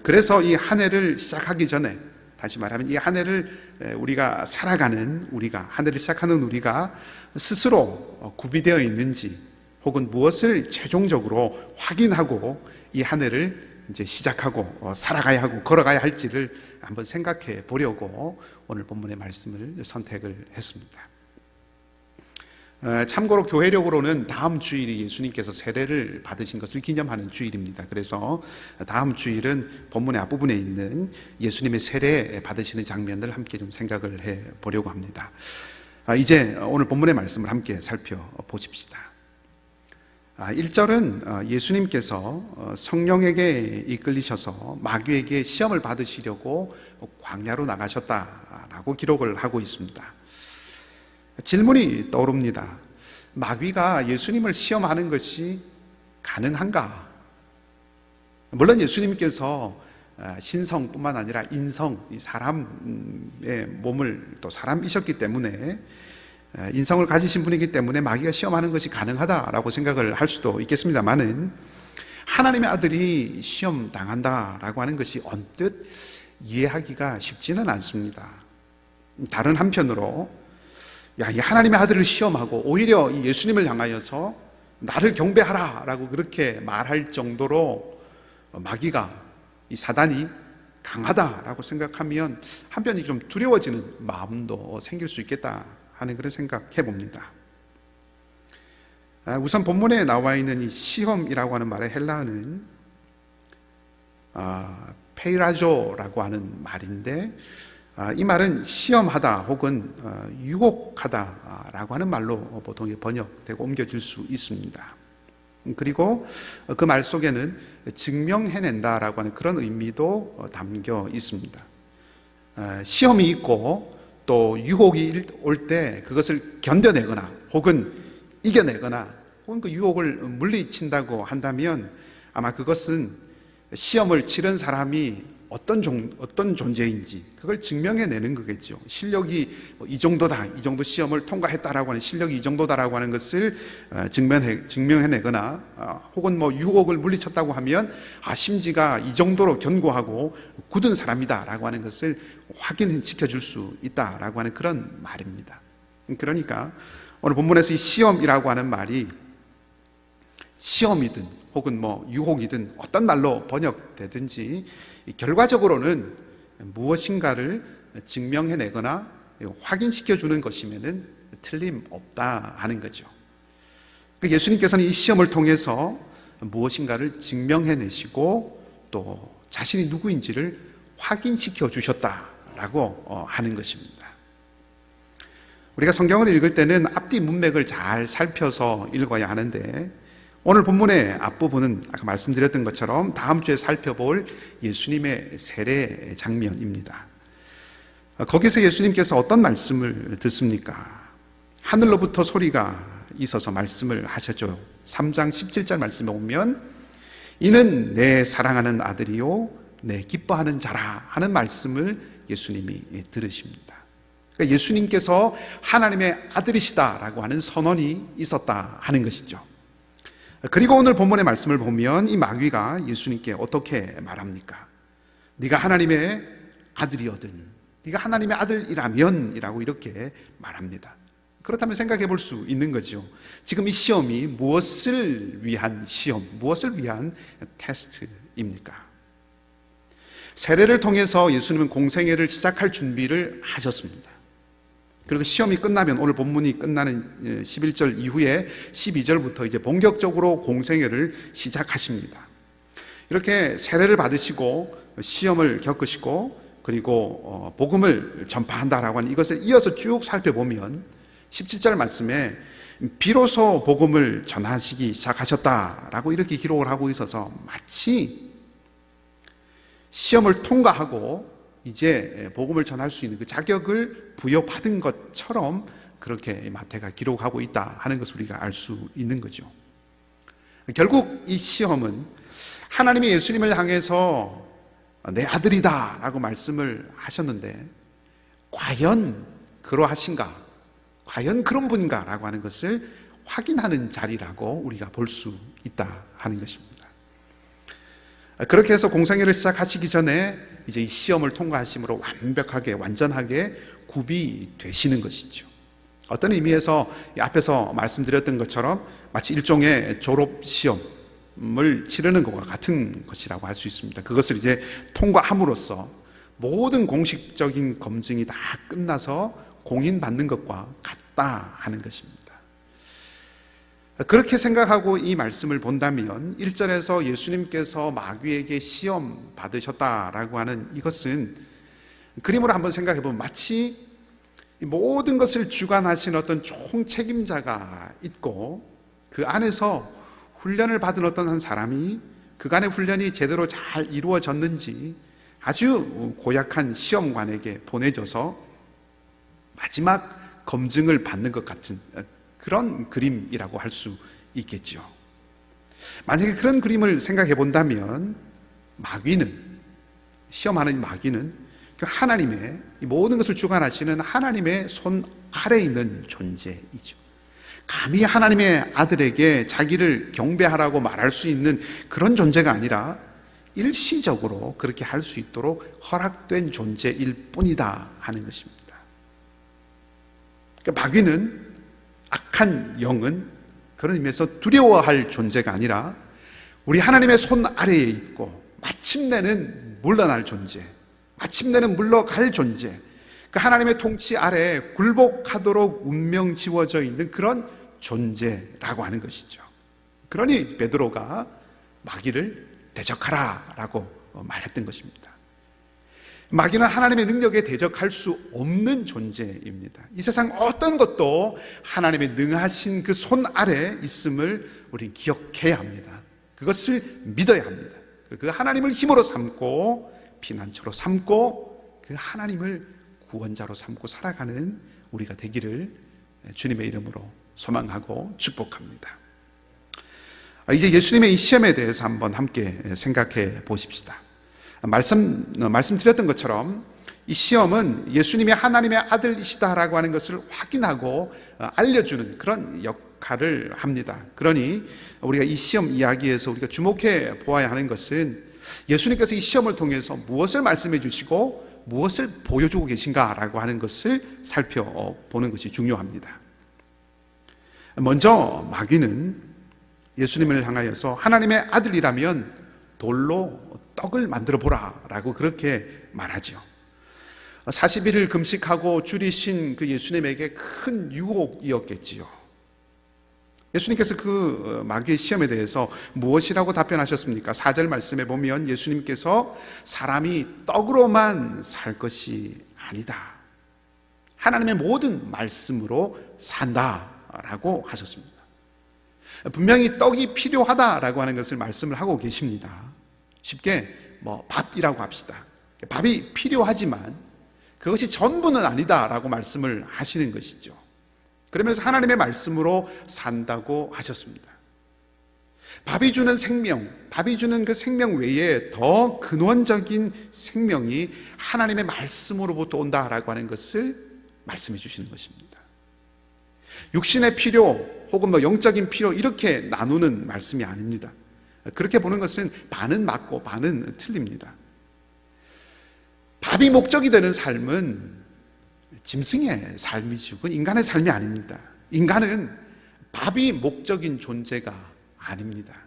그래서 이 한 해를 시작하기 전에, 다시 말하면 이 한 해를 우리가 살아가는 우리가, 한 해를 시작하는 우리가 스스로 구비되어 있는지, 혹은 무엇을 최종적으로 확인하고 이 한 해를 이제 시작하고 살아가야 하고 걸어가야 할지를 한번 생각해 보려고 오늘 본문의 말씀을 선택을 했습니다. 참고로 교회력으로는 다음 주일이 예수님께서 세례를 받으신 것을 기념하는 주일입니다. 그래서 다음 주일은 본문의 앞부분에 있는 예수님의 세례 받으시는 장면을 함께 좀 생각을 해 보려고 합니다. 이제 오늘 본문의 말씀을 함께 살펴보십시다. 1절은 예수님께서 성령에게 이끌리셔서 마귀에게 시험을 받으시려고 광야로 나가셨다라고 기록을 하고 있습니다. 질문이 떠오릅니다. 마귀가 예수님을 시험하는 것이 가능한가? 물론 예수님께서 신성뿐만 아니라 인성, 사람의 몸을 또 사람이셨기 때문에, 인성을 가지신 분이기 때문에 마귀가 시험하는 것이 가능하다라고 생각을 할 수도 있겠습니다만은, 하나님의 아들이 시험 당한다라고 하는 것이 언뜻 이해하기가 쉽지는 않습니다. 다른 한편으로, 이 하나님의 아들을 시험하고 오히려 이 예수님을 향하여서 나를 경배하라 라고 그렇게 말할 정도로 마귀가, 이 사단이 강하다라고 생각하면 한편이 좀 두려워지는 마음도 생길 수 있겠다 하는 그런 생각해 봅니다. 우선 본문에 나와 있는 이 시험이라고 하는 말의 헬라어는 페이라조라고 하는 말인데, 이 말은 시험하다 혹은 유혹하다라고 하는 말로 보통 번역되고 옮겨질 수 있습니다. 그리고 그 말 속에는 증명해낸다라고 하는 그런 의미도 담겨 있습니다. 시험이 있고 또 유혹이 올 때 그것을 견뎌내거나 혹은 이겨내거나 혹은 그 유혹을 물리친다고 한다면 아마 그것은 시험을 치른 사람이 어떤 존재인지 그걸 증명해내는 거겠죠. 실력이 이 정도다, 이 정도 시험을 통과했다라고 하는 실력이 이 정도다라고 하는 것을 증명해내거나 혹은 유혹을 물리쳤다고 하면 심지가 이 정도로 견고하고 굳은 사람이다라고 하는 것을 확인시켜 줄 수 있다라고 하는 그런 말입니다. 그러니까 오늘 본문에서 이 시험이라고 하는 말이 시험이든 혹은 유혹이든 어떤 말로 번역되든지 결과적으로는 무엇인가를 증명해내거나 확인시켜주는 것이면은 틀림없다 하는 거죠. 예수님께서는 이 시험을 통해서 무엇인가를 증명해내시고 또 자신이 누구인지를 확인시켜 주셨다라고 하는 것입니다. 우리가 성경을 읽을 때는 앞뒤 문맥을 잘 살펴서 읽어야 하는데, 오늘 본문의 앞부분은 아까 말씀드렸던 것처럼 다음 주에 살펴볼 예수님의 세례 장면입니다. 거기서 예수님께서 어떤 말씀을 듣습니까? 하늘로부터 소리가 있어서 말씀을 하셨죠. 3장 17절 말씀에 보면 이는 내 사랑하는 아들이요 내 기뻐하는 자라 하는 말씀을 예수님이 들으십니다. 그러니까 예수님께서 하나님의 아들이시다라고 하는 선언이 있었다 하는 것이죠. 그리고 오늘 본문의 말씀을 보면 이 마귀가 예수님께 어떻게 말합니까? 네가 하나님의 아들이거든, 네가 하나님의 아들이라면 이라고 이렇게 말합니다. 그렇다면 생각해 볼 수 있는 거죠. 지금 이 시험이 무엇을 위한 시험, 무엇을 위한 테스트입니까? 세례를 통해서 예수님은 공생애를 시작할 준비를 하셨습니다. 그리고 시험이 끝나면 오늘 본문이 끝나는 11절 이후에 12절부터 이제 본격적으로 공생애를 시작하십니다. 이렇게 세례를 받으시고 시험을 겪으시고 그리고 복음을 전파한다라고 하는 이것을 이어서 쭉 살펴보면 17절 말씀에 비로소 복음을 전하시기 시작하셨다라고 이렇게 기록을 하고 있어서 마치 시험을 통과하고 이제 복음을 전할 수 있는 그 자격을 부여받은 것처럼 그렇게 마태가 기록하고 있다 하는 것을 우리가 알 수 있는 거죠. 결국 이 시험은 하나님이 예수님을 향해서 내 아들이다 라고 말씀을 하셨는데 과연 그러하신가, 과연 그런 분인가 라고 하는 것을 확인하는 자리라고 우리가 볼 수 있다 하는 것입니다. 그렇게 해서 공생애를 시작하시기 전에 이제 이 시험을 통과하심으로 완벽하게 완전하게 구비되시는 것이죠. 어떤 의미에서 앞에서 말씀드렸던 것처럼 마치 일종의 졸업시험을 치르는 것과 같은 것이라고 할 수 있습니다. 그것을 이제 통과함으로써 모든 공식적인 검증이 다 끝나서 공인받는 것과 같다 하는 것입니다. 그렇게 생각하고 이 말씀을 본다면 1절에서 예수님께서 마귀에게 시험 받으셨다라고 하는 이것은 그림으로 한번 생각해 보면 마치 모든 것을 주관하신 어떤 총책임자가 있고 그 안에서 훈련을 받은 어떤 한 사람이 그간의 훈련이 제대로 잘 이루어졌는지 아주 고약한 시험관에게 보내져서 마지막 검증을 받는 것 같은 그런 그림이라고 할 수 있겠죠. 만약에 그런 그림을 생각해 본다면 마귀는, 시험하는 마귀는 하나님의 모든 것을 주관하시는 하나님의 손 아래에 있는 존재이죠. 감히 하나님의 아들에게 자기를 경배하라고 말할 수 있는 그런 존재가 아니라 일시적으로 그렇게 할 수 있도록 허락된 존재일 뿐이다 하는 것입니다. 그러니까 마귀는, 악한 영은 그런 의미에서 두려워할 존재가 아니라 우리 하나님의 손 아래에 있고 마침내는 물러날 존재, 마침내는 물러갈 존재, 그 하나님의 통치 아래에 굴복하도록 운명 지워져 있는 그런 존재라고 하는 것이죠. 그러니 베드로가 마귀를 대적하라 라고 말했던 것입니다. 마귀는 하나님의 능력에 대적할 수 없는 존재입니다. 이 세상 어떤 것도 하나님의 능하신 그 손 아래 있음을 우리 기억해야 합니다. 그것을 믿어야 합니다. 그 하나님을 힘으로 삼고 피난처로 삼고 그 하나님을 구원자로 삼고 살아가는 우리가 되기를 주님의 이름으로 소망하고 축복합니다. 이제 예수님의 이 시험에 대해서 한번 함께 생각해 보십시다. 말씀드렸던 것처럼 이 시험은 예수님이 하나님의 아들이시다라고 하는 것을 확인하고 알려주는 그런 역할을 합니다. 그러니 우리가 이 시험 이야기에서 우리가 주목해 보아야 하는 것은 예수님께서 이 시험을 통해서 무엇을 말씀해 주시고 무엇을 보여주고 계신가라고 하는 것을 살펴보는 것이 중요합니다. 먼저 마귀는 예수님을 향하여서 하나님의 아들이라면 돌로 떡을 만들어 보라 라고 그렇게 말하죠. 40일을 금식하고 줄이신 그 예수님에게 큰 유혹이었겠지요. 예수님께서 그 마귀의 시험에 대해서 무엇이라고 답변하셨습니까? 4절 말씀에 보면 예수님께서 사람이 떡으로만 살 것이 아니다, 하나님의 모든 말씀으로 산다라고 하셨습니다. 분명히 떡이 필요하다라고 하는 것을 말씀을 하고 계십니다. 쉽게 밥이라고 합시다. 밥이 필요하지만 그것이 전부는 아니다라고 말씀을 하시는 것이죠. 그러면서 하나님의 말씀으로 산다고 하셨습니다. 밥이 주는 생명, 밥이 주는 그 생명 외에 더 근원적인 생명이 하나님의 말씀으로부터 온다라고 하는 것을 말씀해 주시는 것입니다. 육신의 필요 혹은 영적인 필요 이렇게 나누는 말씀이 아닙니다. 그렇게 보는 것은 반은 맞고 반은 틀립니다. 밥이 목적이 되는 삶은 짐승의 삶이죠. 그건 인간의 삶이 아닙니다. 인간은 밥이 목적인 존재가 아닙니다.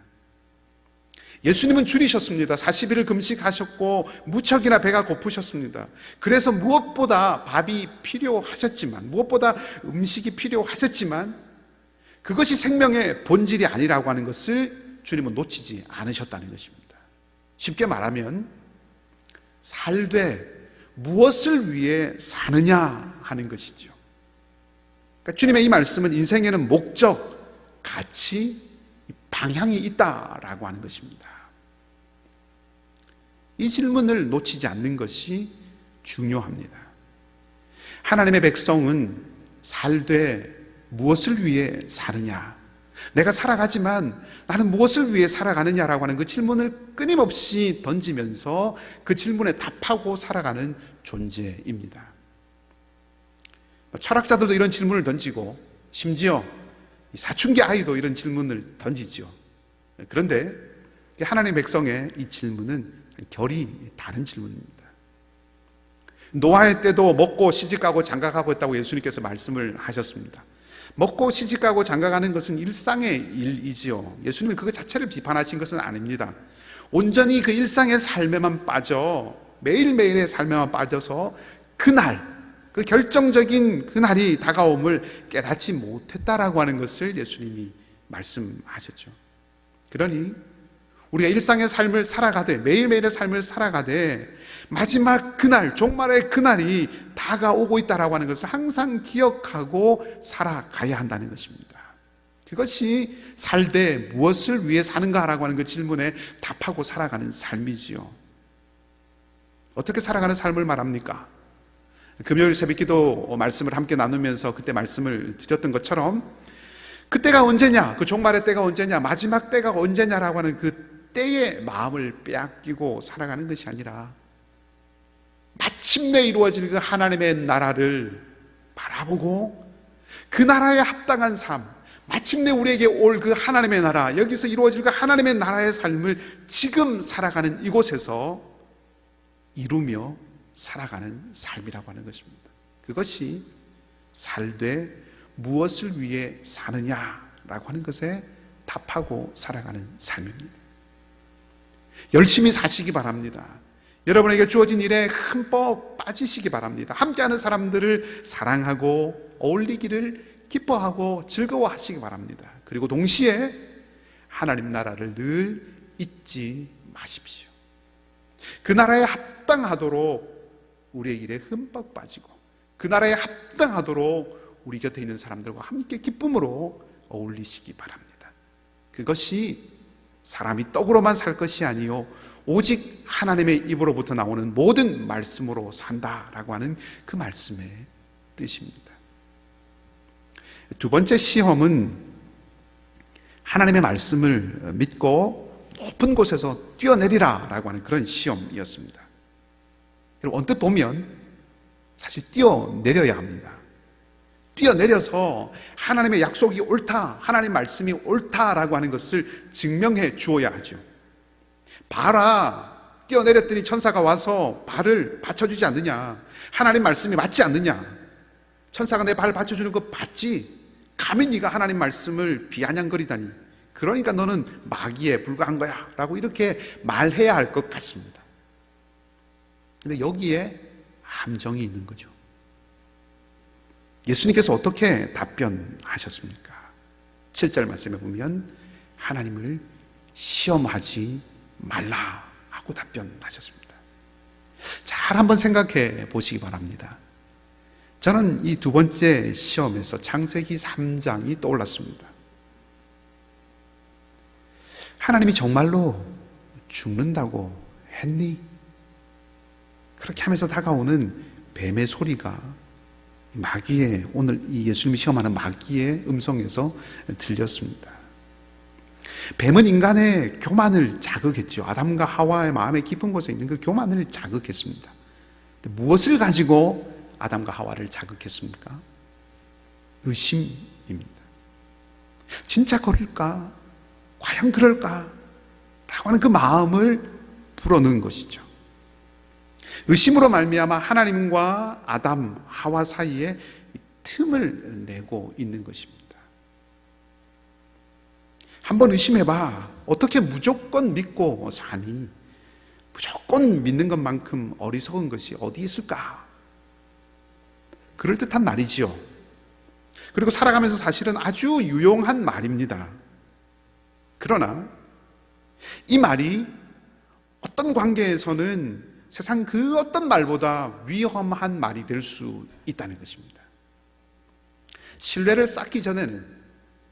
예수님은 줄이셨습니다. 40일을 금식하셨고 무척이나 배가 고프셨습니다. 그래서 무엇보다 밥이 필요하셨지만, 무엇보다 음식이 필요하셨지만 그것이 생명의 본질이 아니라고 하는 것을 주님은 놓치지 않으셨다는 것입니다. 쉽게 말하면 살되 무엇을 위해 사느냐 하는 것이죠. 그러니까 주님의 이 말씀은 인생에는 목적, 가치, 방향이 있다라고 하는 것입니다. 이 질문을 놓치지 않는 것이 중요합니다. 하나님의 백성은 살되 무엇을 위해 사느냐, 내가 살아가지만 나는 무엇을 위해 살아가느냐라고 하는 그 질문을 끊임없이 던지면서 그 질문에 답하고 살아가는 존재입니다. 철학자들도 이런 질문을 던지고 심지어 사춘기 아이도 이런 질문을 던지죠. 그런데 하나님의 백성의 이 질문은 결이 다른 질문입니다. 노아의 때도 먹고 시집가고 장가가고 했다고 예수님께서 말씀을 하셨습니다. 먹고 시집가고 장가가는 것은 일상의 일이지요. 예수님은 그것 자체를 비판하신 것은 아닙니다. 온전히 그 일상의 삶에만 빠져, 매일매일의 삶에만 빠져서 그날, 그 결정적인 그날이 다가옴을 깨닫지 못했다라고 하는 것을 예수님이 말씀하셨죠. 그러니 우리가 일상의 삶을 살아가되, 매일매일의 삶을 살아가되 마지막 그날, 종말의 그날이 다가오고 있다라고 하는 것을 항상 기억하고 살아가야 한다는 것입니다. 그것이 살되 무엇을 위해 사는가라고 하는 그 질문에 답하고 살아가는 삶이지요. 어떻게 살아가는 삶을 말합니까? 금요일 새벽기도 말씀을 함께 나누면서 그때 말씀을 드렸던 것처럼 그때가 언제냐, 그 종말의 때가 언제냐, 마지막 때가 언제냐라고 하는 그 때의 마음을 빼앗기고 살아가는 것이 아니라 마침내 이루어질 그 하나님의 나라를 바라보고 그 나라에 합당한 삶, 마침내 우리에게 올 그 하나님의 나라, 여기서 이루어질 그 하나님의 나라의 삶을 지금 살아가는 이곳에서 이루며 살아가는 삶이라고 하는 것입니다. 그것이 살되 무엇을 위해 사느냐라고 하는 것에 답하고 살아가는 삶입니다. 열심히 사시기 바랍니다. 여러분에게 주어진 일에 흠뻑 빠지시기 바랍니다. 함께하는 사람들을 사랑하고 어울리기를 기뻐하고 즐거워하시기 바랍니다. 그리고 동시에 하나님 나라를 늘 잊지 마십시오. 그 나라에 합당하도록 우리의 일에 흠뻑 빠지고 그 나라에 합당하도록 우리 곁에 있는 사람들과 함께 기쁨으로 어울리시기 바랍니다. 그것이 사람이 떡으로만 살 것이 아니요 오직 하나님의 입으로부터 나오는 모든 말씀으로 산다라고 하는 그 말씀의 뜻입니다. 두 번째 시험은 하나님의 말씀을 믿고 높은 곳에서 뛰어내리라라고 하는 그런 시험이었습니다. 여러분, 언뜻 보면 사실 뛰어내려야 합니다. 뛰어내려서 하나님의 약속이 옳다, 하나님의 말씀이 옳다라고 하는 것을 증명해 주어야 하죠. 봐라, 뛰어내렸더니 천사가 와서 발을 받쳐주지 않느냐, 하나님 말씀이 맞지 않느냐, 천사가 내 발을 받쳐주는 거 봤지, 감히 네가 하나님 말씀을 비아냥거리다니, 그러니까 너는 마귀에 불과한 거야 라고 이렇게 말해야 할 것 같습니다. 근데 여기에 함정이 있는 거죠. 예수님께서 어떻게 답변하셨습니까? 7절 말씀에 보면 하나님을 시험하지 말라 하고 답변하셨습니다. 잘 한번 생각해 보시기 바랍니다. 저는 이 두 번째 시험에서 창세기 3장이 떠올랐습니다. 하나님이 정말로 죽는다고 했니? 그렇게 하면서 다가오는 뱀의 소리가 마귀의, 오늘 이 예수님이 시험하는 마귀의 음성에서 들렸습니다. 뱀은 인간의 교만을 자극했죠. 아담과 하와의 마음의 깊은 곳에 있는 그 교만을 자극했습니다. 무엇을 가지고 아담과 하와를 자극했습니까? 의심입니다. 진짜 그럴까? 과연 그럴까? 라고 하는 그 마음을 불어넣은 것이죠. 의심으로 말미암아 하나님과 아담, 하와 사이에 틈을 내고 있는 것입니다. 한번 의심해봐. 어떻게 무조건 믿고 사니? 무조건 믿는 것만큼 어리석은 것이 어디 있을까? 그럴듯한 말이지요. 그리고 살아가면서 사실은 아주 유용한 말입니다. 그러나 이 말이 어떤 관계에서는 세상 그 어떤 말보다 위험한 말이 될 수 있다는 것입니다. 신뢰를 쌓기 전에는,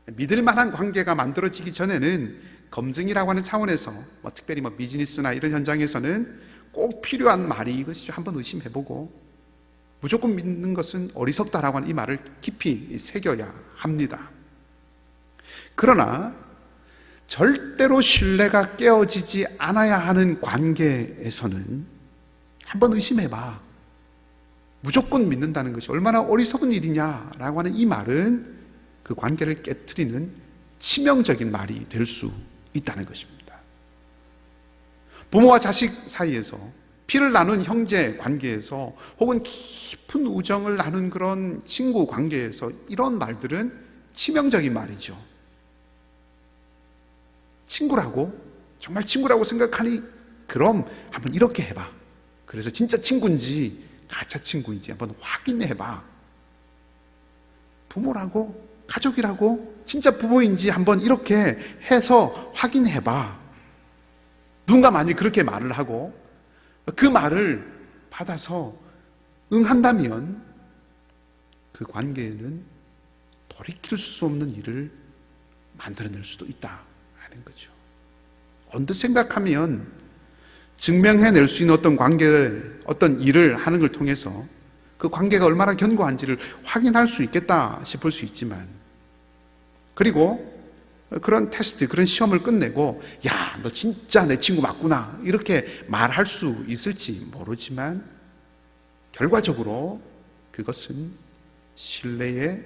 믿을 만한 관계가 만들어지기 전에는 검증이라고 하는 차원에서 특별히 비즈니스나 이런 현장에서는 꼭 필요한 말이 이것이죠. 한번 의심해보고 무조건 믿는 것은 어리석다라고 하는 이 말을 깊이 새겨야 합니다. 그러나 절대로 신뢰가 깨어지지 않아야 하는 관계에서는 한번 의심해봐. 무조건 믿는다는 것이 얼마나 어리석은 일이냐라고 하는 이 말은 그 관계를 깨트리는 치명적인 말이 될 수 있다는 것입니다. 부모와 자식 사이에서, 피를 나눈 형제 관계에서, 혹은 깊은 우정을 나눈 그런 친구 관계에서 이런 말들은 치명적인 말이죠. 친구라고? 정말 친구라고 생각하니? 그럼 한번 이렇게 해봐. 그래서 진짜 친구인지 가짜 친구인지 한번 확인해봐. 부모라고? 가족이라고? 진짜 부모인지 한번 이렇게 해서 확인해봐. 누군가 만약 그렇게 말을 하고 그 말을 받아서 응한다면 그 관계에는 돌이킬 수 없는 일을 만들어낼 수도 있다 하는 거죠. 언뜻 생각하면 증명해낼 수 있는 어떤 관계를, 어떤 일을 하는 걸 통해서 그 관계가 얼마나 견고한지를 확인할 수 있겠다 싶을 수 있지만, 그리고 그런 테스트, 그런 시험을 끝내고 야, 너 진짜 내 친구 맞구나 이렇게 말할 수 있을지 모르지만 결과적으로 그것은 신뢰에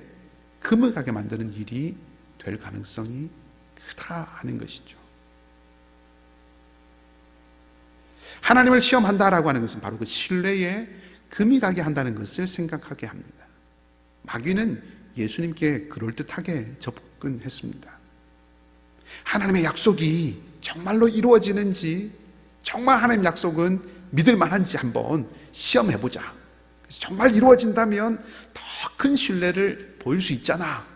금을 가게 만드는 일이 될 가능성이 크다 하는 것이죠. 하나님을 시험한다라고 하는 것은 바로 그 신뢰에 금이 가게 한다는 것을 생각하게 합니다. 마귀는 예수님께 그럴듯하게 접근했습니다. 하나님의 약속이 정말로 이루어지는지, 정말 하나님의 약속은 믿을 만한지 한번 시험해보자. 그래서 정말 이루어진다면 더 큰 신뢰를 보일 수 있잖아.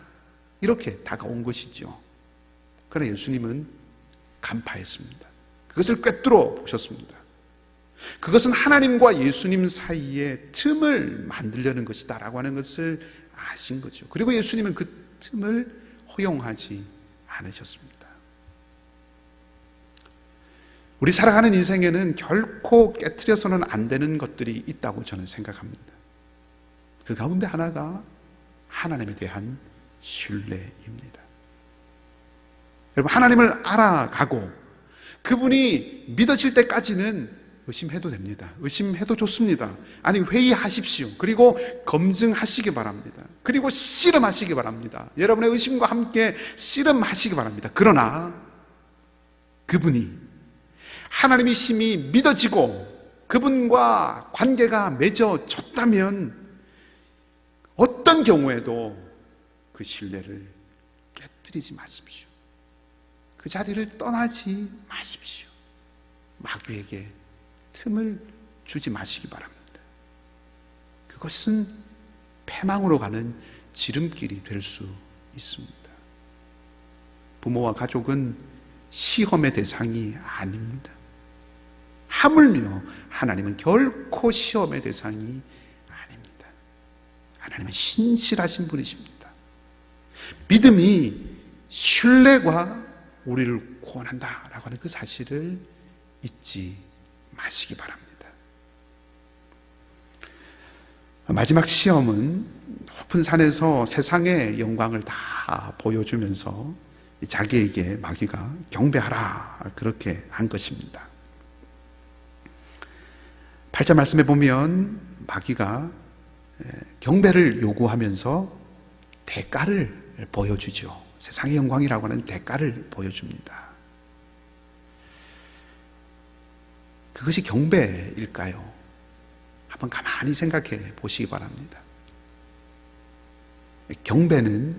이렇게 다가온 것이죠. 그러나 예수님은 간파했습니다. 그것을 꿰뚫어 보셨습니다. 그것은 하나님과 예수님 사이에 틈을 만들려는 것이다 라고 하는 것을 아신 거죠. 그리고 예수님은 그 틈을 허용하지 않으셨습니다. 우리 살아가는 인생에는 결코 깨트려서는 안 되는 것들이 있다고 저는 생각합니다. 그 가운데 하나가 하나님에 대한 신뢰입니다. 여러분, 하나님을 알아가고 그분이 믿어질 때까지는 의심해도 됩니다. 의심해도 좋습니다. 아니, 회의하십시오. 그리고 검증하시기 바랍니다. 그리고 씨름하시기 바랍니다. 여러분의 의심과 함께 씨름하시기 바랍니다. 그러나 그분이, 하나님의 힘이 믿어지고 그분과 관계가 맺어졌다면 어떤 경우에도 그 신뢰를 깨뜨리지 마십시오. 그 자리를 떠나지 마십시오. 마귀에게 틈을 주지 마시기 바랍니다. 그것은 패망으로 가는 지름길이 될 수 있습니다. 부모와 가족은 시험의 대상이 아닙니다. 하물며 하나님은 결코 시험의 대상이 아닙니다. 하나님은 신실하신 분이십니다. 믿음이 신뢰가 우리를 구원한다라고 하는 그 사실을 잊지 마시기 바랍니다. 마지막 시험은 높은 산에서 세상의 영광을 다 보여주면서 자기에게 마귀가 경배하라 그렇게 한 것입니다. 8절 말씀에 보면 마귀가 경배를 요구하면서 대가를 보여주죠. 세상의 영광이라고 하는 대가를 보여줍니다. 그것이 경배일까요? 한번 가만히 생각해 보시기 바랍니다. 경배는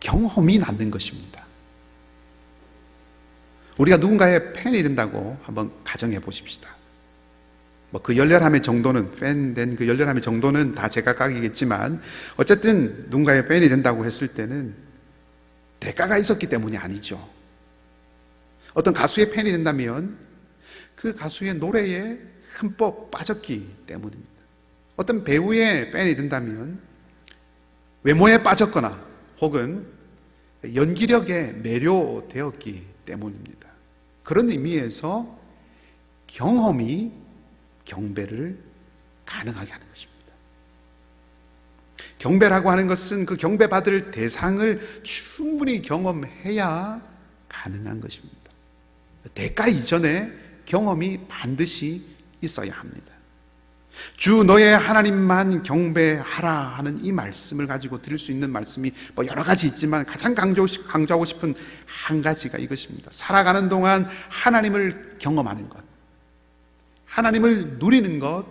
경험이 낳는 것입니다. 우리가 누군가의 팬이 된다고 한번 가정해 보십시다. 뭐 그 열렬함의 정도는, 팬 된 그 열렬함의 정도는 다 제각각이겠지만 어쨌든 누군가의 팬이 된다고 했을 때는 대가가 있었기 때문이 아니죠. 어떤 가수의 팬이 된다면 그 가수의 노래에 흠뻑 빠졌기 때문입니다. 어떤 배우의 팬이 된다면 외모에 빠졌거나 혹은 연기력에 매료되었기 때문입니다. 그런 의미에서 경험이 경배를 가능하게 하는 것입니다. 경배라고 하는 것은 그 경배받을 대상을 충분히 경험해야 가능한 것입니다. 대가 이전에 경험이 반드시 있어야 합니다. 주 너의 하나님만 경배하라 하는 이 말씀을 가지고 드릴 수 있는 말씀이 뭐 여러 가지 있지만 가장 강조하고 싶은 한 가지가 이것입니다. 살아가는 동안 하나님을 경험하는 것, 하나님을 누리는 것,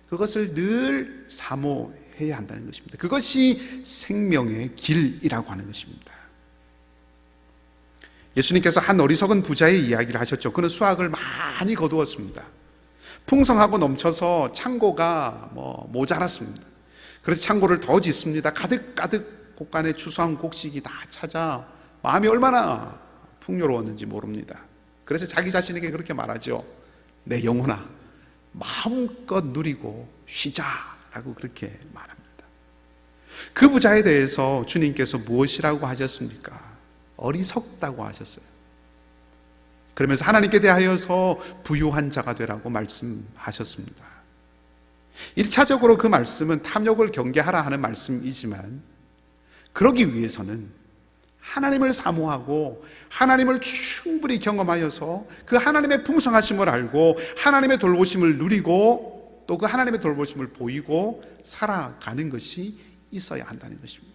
그것을 늘 사모해야 한다는 것입니다. 그것이 생명의 길이라고 하는 것입니다. 예수님께서 한 어리석은 부자의 이야기를 하셨죠. 그는 수확을 많이 거두었습니다. 풍성하고 넘쳐서 창고가 모자랐습니다. 그래서 창고를 더 짓습니다. 가득가득 곡간에 추수한 곡식이 다 찾아 마음이 얼마나 풍요로웠는지 모릅니다. 그래서 자기 자신에게 그렇게 말하죠. 내 영혼아, 마음껏 누리고 쉬자라고 그렇게 말합니다. 그 부자에 대해서 주님께서 무엇이라고 하셨습니까? 어리석다고 하셨어요. 그러면서 하나님께 대하여서 부유한 자가 되라고 말씀하셨습니다. 1차적으로 그 말씀은 탐욕을 경계하라 하는 말씀이지만, 그러기 위해서는 하나님을 사모하고 하나님을 충분히 경험하여서 그 하나님의 풍성하심을 알고 하나님의 돌보심을 누리고 또 그 하나님의 돌보심을 보이고 살아가는 것이 있어야 한다는 것입니다.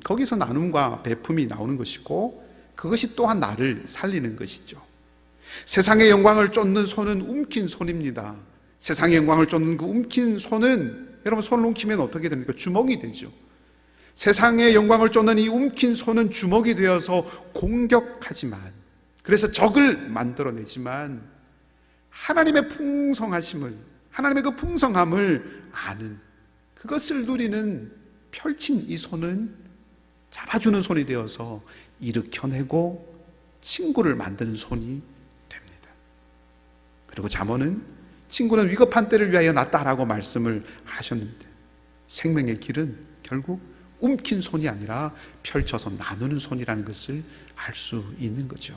거기서 나눔과 베품이 나오는 것이고, 그것이 또한 나를 살리는 것이죠. 세상의 영광을 쫓는 손은 움킨 손입니다. 세상의 영광을 쫓는 그 움킨 손은, 여러분 손을 움키면 어떻게 됩니까? 주먹이 되죠. 세상의 영광을 쫓는 이 움킨 손은 주먹이 되어서 공격하지만, 그래서 적을 만들어내지만, 하나님의 풍성하심을, 하나님의 그 풍성함을 아는, 그것을 누리는 펼친 이 손은 잡아주는 손이 되어서 일으켜내고 친구를 만드는 손이 됩니다. 그리고 잠언은 친구는 위급한 때를 위하여 낫다라고 말씀을 하셨는데, 생명의 길은 결국 움킨 손이 아니라 펼쳐서 나누는 손이라는 것을 알 수 있는 거죠.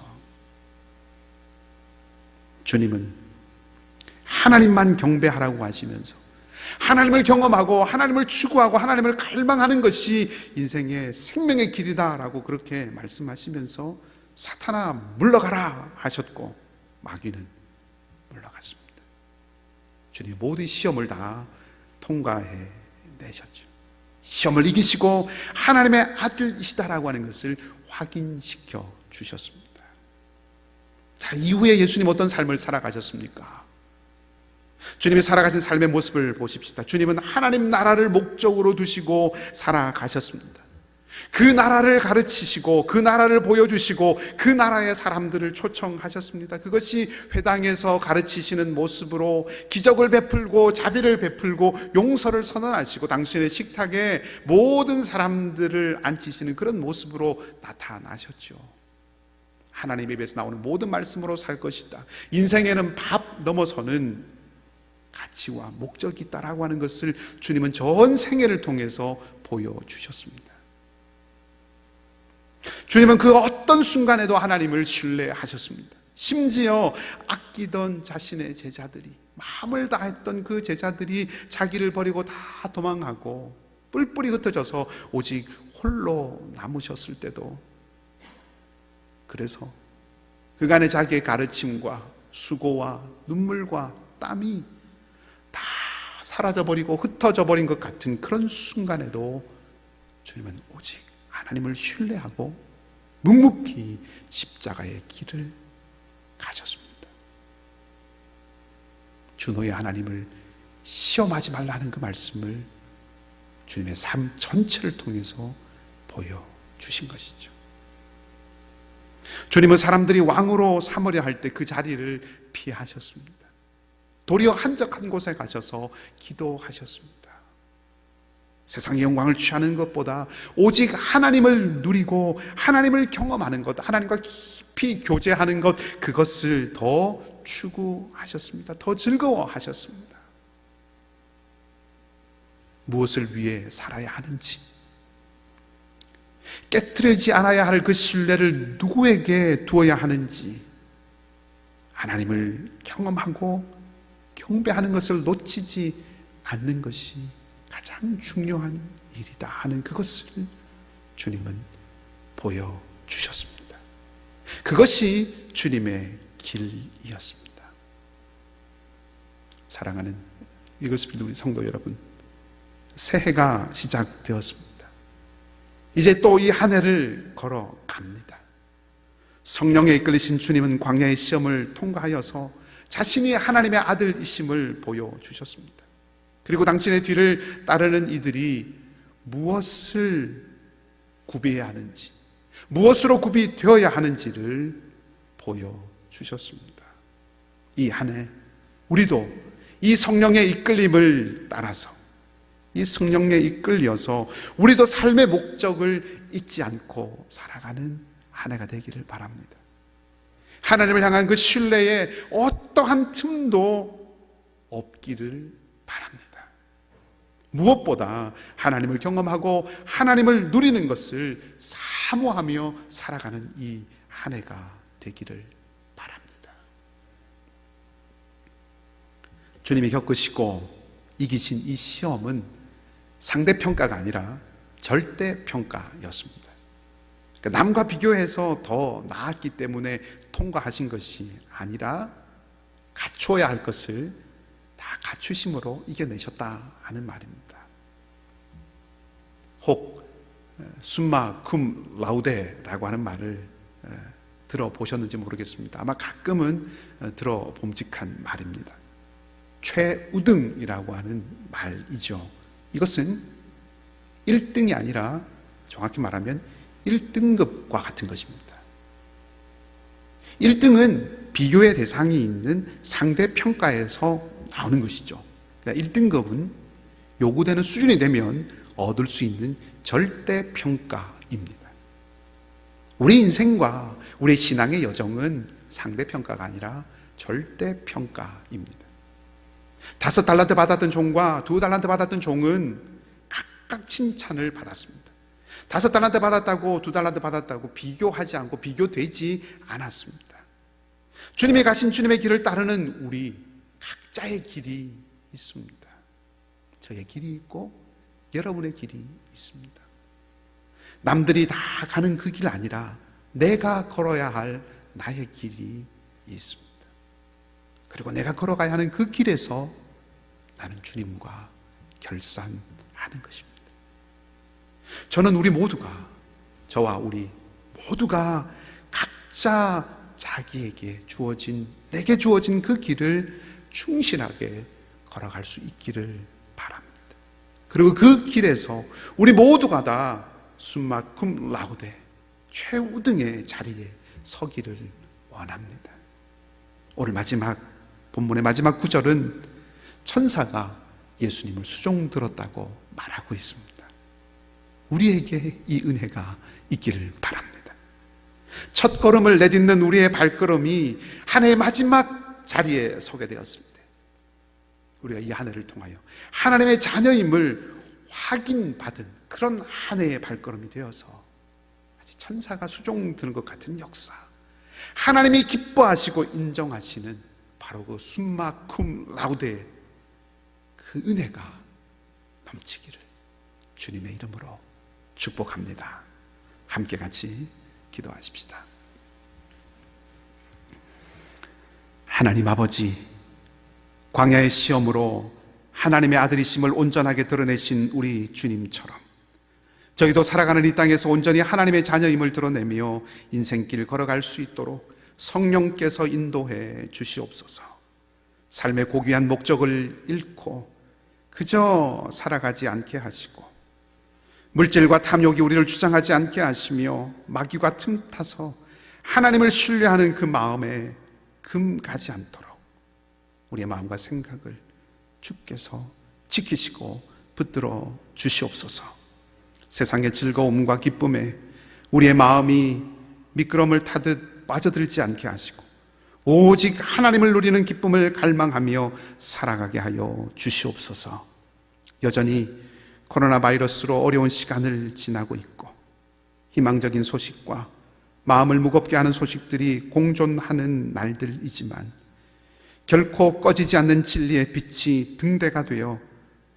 주님은 하나님만 경배하라고 하시면서 하나님을 경험하고 하나님을 추구하고 하나님을 갈망하는 것이 인생의 생명의 길이다라고 그렇게 말씀하시면서 사탄아 물러가라 하셨고 마귀는 물러갔습니다. 주님이 모든 시험을 다 통과해 내셨죠. 시험을 이기시고 하나님의 아들이시다라고 하는 것을 확인시켜 주셨습니다. 자, 이후에 예수님 어떤 삶을 살아가셨습니까? 주님이 살아가신 삶의 모습을 보십시다. 주님은 하나님 나라를 목적으로 두시고 살아가셨습니다. 그 나라를 가르치시고 그 나라를 보여주시고 그 나라의 사람들을 초청하셨습니다. 그것이 회당에서 가르치시는 모습으로 기적을 베풀고 자비를 베풀고 용서를 선언하시고 당신의 식탁에 모든 사람들을 앉히시는 그런 모습으로 나타나셨죠. 하나님 입에서 나오는 모든 말씀으로 살 것이다. 인생에는 밥 넘어서는 가치와 목적이 있다라고 하는 것을 주님은 전 생애를 통해서 보여주셨습니다. 주님은 그 어떤 순간에도 하나님을 신뢰하셨습니다. 심지어 아끼던 자신의 제자들이, 마음을 다했던 그 제자들이 자기를 버리고 다 도망하고 뿔뿔이 흩어져서 오직 홀로 남으셨을 때도, 그래서 그간의 자기의 가르침과 수고와 눈물과 땀이 다 사라져버리고 흩어져버린 것 같은 그런 순간에도 주님은 오직 하나님을 신뢰하고 묵묵히 십자가의 길을 가셨습니다. 주 너의 하나님을 시험하지 말라 하는 그 말씀을 주님의 삶 전체를 통해서 보여주신 것이죠. 주님은 사람들이 왕으로 삼으려 할 때 그 자리를 피하셨습니다. 도리어 한적한 곳에 가셔서 기도하셨습니다. 세상의 영광을 취하는 것보다 오직 하나님을 누리고 하나님을 경험하는 것, 하나님과 깊이 교제하는 것, 그것을 더 추구하셨습니다. 더 즐거워하셨습니다. 무엇을 위해 살아야 하는지, 깨트려지지 않아야 할 그 신뢰를 누구에게 두어야 하는지, 하나님을 경험하고 경배하는 것을 놓치지 않는 것이 가장 중요한 일이다 하는 그것을 주님은 보여주셨습니다. 그것이 주님의 길이었습니다. 사랑하는 이글스필드 우리 성도 여러분, 새해가 시작되었습니다. 이제 또 이 한 해를 걸어갑니다. 성령에 이끌리신 주님은 광야의 시험을 통과하여서 자신이 하나님의 아들이심을 보여주셨습니다. 그리고 당신의 뒤를 따르는 이들이 무엇을 구비해야 하는지, 무엇으로 구비되어야 하는지를 보여주셨습니다. 이 한 해 우리도 이 성령의 이끌림을 따라서, 이 성령에 이끌려서 우리도 삶의 목적을 잊지 않고 살아가는 한 해가 되기를 바랍니다. 하나님을 향한 그 신뢰에 어떠한 틈도 없기를 바랍니다. 무엇보다 하나님을 경험하고 하나님을 누리는 것을 사모하며 살아가는 이 한 해가 되기를 바랍니다. 주님이 겪으시고 이기신 이 시험은 상대평가가 아니라 절대평가였습니다. 그러니까 남과 비교해서 더 나았기 때문에 통과하신 것이 아니라 갖춰야 할 것을 다 갖추심으로 이겨내셨다 하는 말입니다. 혹 숨마 쿰 라우데라고 하는 말을 들어보셨는지 모르겠습니다. 아마 가끔은 들어봄직한 말입니다. 최우등이라고 하는 말이죠. 이것은 1등이 아니라 정확히 말하면 1등급과 같은 것입니다. 1등은 비교의 대상이 있는 상대평가에서 나오는 것이죠. 그러니까 1등급은 요구되는 수준이 되면 얻을 수 있는 절대평가입니다. 우리 인생과 우리 신앙의 여정은 상대평가가 아니라 절대평가입니다. 5달란트 받았던 종과 2달란트 받았던 종은 각각 칭찬을 받았습니다. 5달란트 받았다고 2달란트 받았다고 비교하지 않고 비교되지 않았습니다. 주님이 가신 주님의 길을 따르는 우리 각자의 길이 있습니다. 저의 길이 있고 여러분의 길이 있습니다. 남들이 다 가는 그 길 아니라 내가 걸어야 할 나의 길이 있습니다. 그리고 내가 걸어가야 하는 그 길에서 나는 주님과 결산하는 것입니다. 저는 우리 모두가, 저와 우리 모두가 각자 자기에게 주어진, 내게 주어진 그 길을 충실하게 걸어갈 수 있기를 바랍니다. 그리고 그 길에서 우리 모두가 다 숨마 쿰 라우데, 최우등의 자리에 서기를 원합니다. 오늘 마지막 본문의 마지막 구절은 천사가 예수님을 수종 들었다고 말하고 있습니다. 우리에게 이 은혜가 있기를 바랍니다. 첫 걸음을 내딛는 우리의 발걸음이 한 해의 마지막 자리에 서게 되었을 때 우리가 이 한 해를 통하여 하나님의 자녀임을 확인받은 그런 한 해의 발걸음이 되어서 천사가 수종 드는 것 같은 역사, 하나님이 기뻐하시고 인정하시는 바로 그 숨마 쿰 라우데, 그 은혜가 넘치기를 주님의 이름으로 축복합니다. 함께 같이 기도하십시다. 하나님 아버지, 광야의 시험으로 하나님의 아들이심을 온전하게 드러내신 우리 주님처럼 저희도 살아가는 이 땅에서 온전히 하나님의 자녀임을 드러내며 인생길 걸어갈 수 있도록 성령께서 인도해 주시옵소서. 삶의 고귀한 목적을 잃고 그저 살아가지 않게 하시고, 물질과 탐욕이 우리를 주장하지 않게 하시며 마귀가 틈타서 하나님을 신뢰하는 그 마음에 금 가지 않도록 우리의 마음과 생각을 주께서 지키시고 붙들어 주시옵소서. 세상의 즐거움과 기쁨에 우리의 마음이 미끄럼을 타듯 빠져들지 않게 하시고 오직 하나님을 누리는 기쁨을 갈망하며 살아가게 하여 주시옵소서. 여전히 코로나 바이러스로 어려운 시간을 지나고 있고 희망적인 소식과 마음을 무겁게 하는 소식들이 공존하는 날들이지만 결코 꺼지지 않는 진리의 빛이 등대가 되어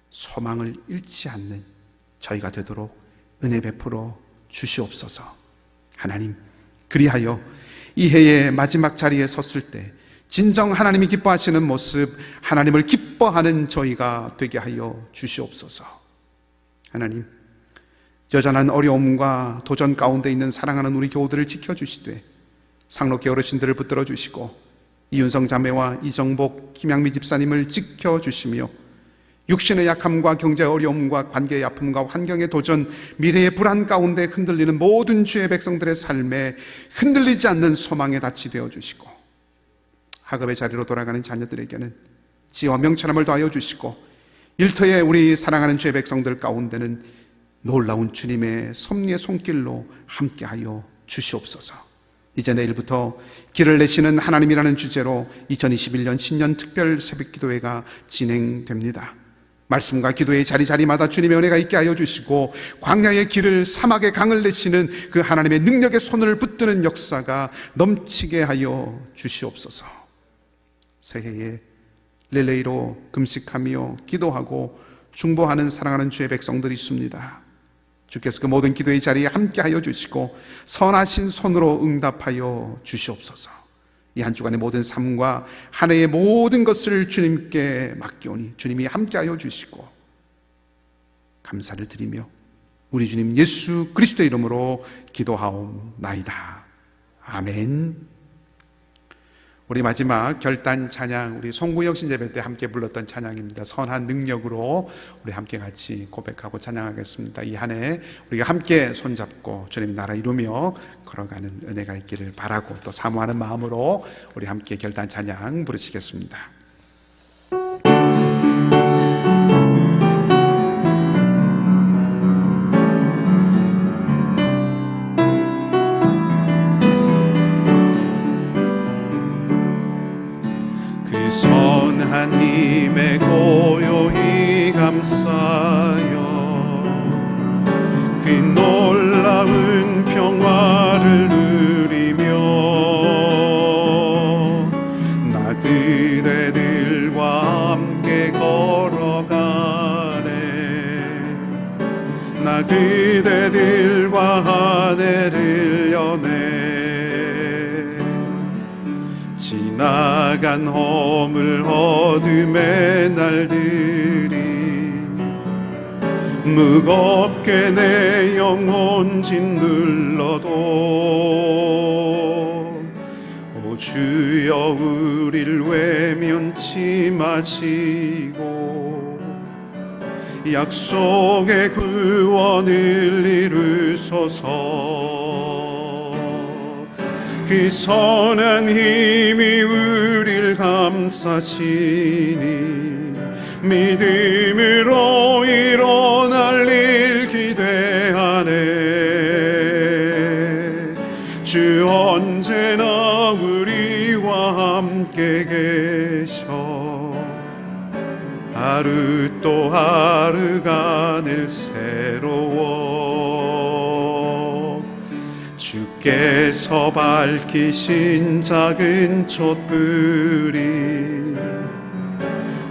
소망을 잃지 않는 저희가 되도록 은혜 베풀어 주시옵소서. 하나님, 그리하여 이 해의 마지막 자리에 섰을 때 진정 하나님이 기뻐하시는 모습, 하나님을 기뻐하는 저희가 되게 하여 주시옵소서. 하나님, 여전한 어려움과 도전 가운데 있는 사랑하는 우리 교우들을 지켜주시되 상록회 어르신들을 붙들어 주시고 이윤성 자매와 이정복, 김양미 집사님을 지켜주시며 육신의 약함과 경제의 어려움과 관계의 아픔과 환경의 도전, 미래의 불안 가운데 흔들리는 모든 주의 백성들의 삶에 흔들리지 않는 소망의 닻이 되어주시고 학업의 자리로 돌아가는 자녀들에게는 지혜와 명철함을 더하여 주시고 일터에 우리 사랑하는 주의 백성들 가운데는 놀라운 주님의 섭리의 손길로 함께하여 주시옵소서. 이제 내일부터 길을 내시는 하나님이라는 주제로 2021년 신년 특별 새벽기도회가 진행됩니다. 말씀과 기도의 자리자리마다 주님의 은혜가 있게 하여 주시고 광야의 길을, 사막의 강을 내시는 그 하나님의 능력의 손을 붙드는 역사가 넘치게 하여 주시옵소서. 새해에 릴레이로 금식하며 기도하고 중보하는 사랑하는 주의 백성들이 있습니다. 주께서 그 모든 기도의 자리에 함께 하여 주시고 선하신 손으로 응답하여 주시옵소서. 이 한 주간의 모든 삶과 한 해의 모든 것을 주님께 맡기오니 주님이 함께 하여 주시고 감사를 드리며 우리 주님 예수 그리스도의 이름으로 기도하옵나이다. 아멘. 우리 마지막 결단 찬양, 우리 송구영 신예배 때 함께 불렀던 찬양입니다. 선한 능력으로 우리 함께 같이 고백하고 찬양하겠습니다. 이 한 해 우리가 함께 손잡고 주님 나라 이루며 걸어가는 은혜가 있기를 바라고 또 사모하는 마음으로 우리 함께 결단 찬양 부르시겠습니다. 선한 힘에 고요히 감싸여 그 놀라운 평화를 누리며 나 그대들과 함께 걸어가네. 나 그대들과 하늘을 여네. 지나간 허물 어둠의 날들이 무겁게 내 영혼 짓눌러도 오 주여 우릴 외면치 마시고 약속의 구원을 이루소서. 그 선한 힘이 우릴 감싸시니 믿음으로 일어날 일 기대하네. 주 언제나 우리와 함께 계셔 하루 또 하루가 늘 새로워. 주께서 밝히신 작은 촛불이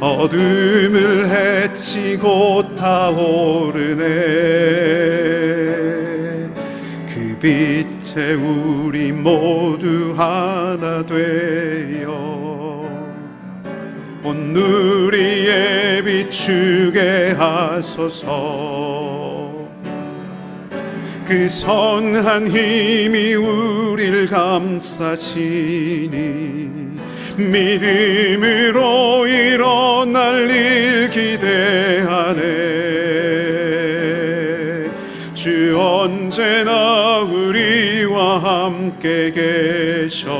어둠을 헤치고 타오르네. 그 빛에 우리 모두 하나 되어 온 누리에 비추게 하소서. 그 선한 힘이 우릴 감싸시니 믿음으로 일어날 일 기대하네. 주 언제나 언제나 우리와 함께 계셔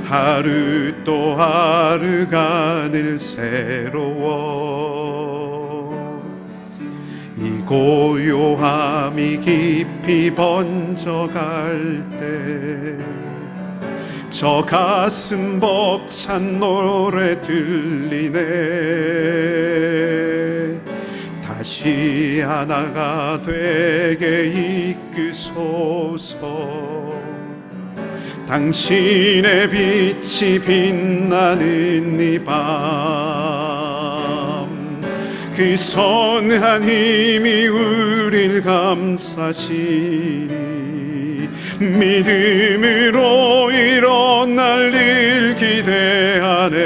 하루 또 하루가 늘 새로워 이 고요함이 깊이 번져갈 때 저 가슴 벅찬 노래 들리네 다시 하나가 되게 이끄소서 당신의 빛이 빛나는 이 밤 그 선한 힘이 우릴 감싸시니 믿음으로 일어날 일 기대하네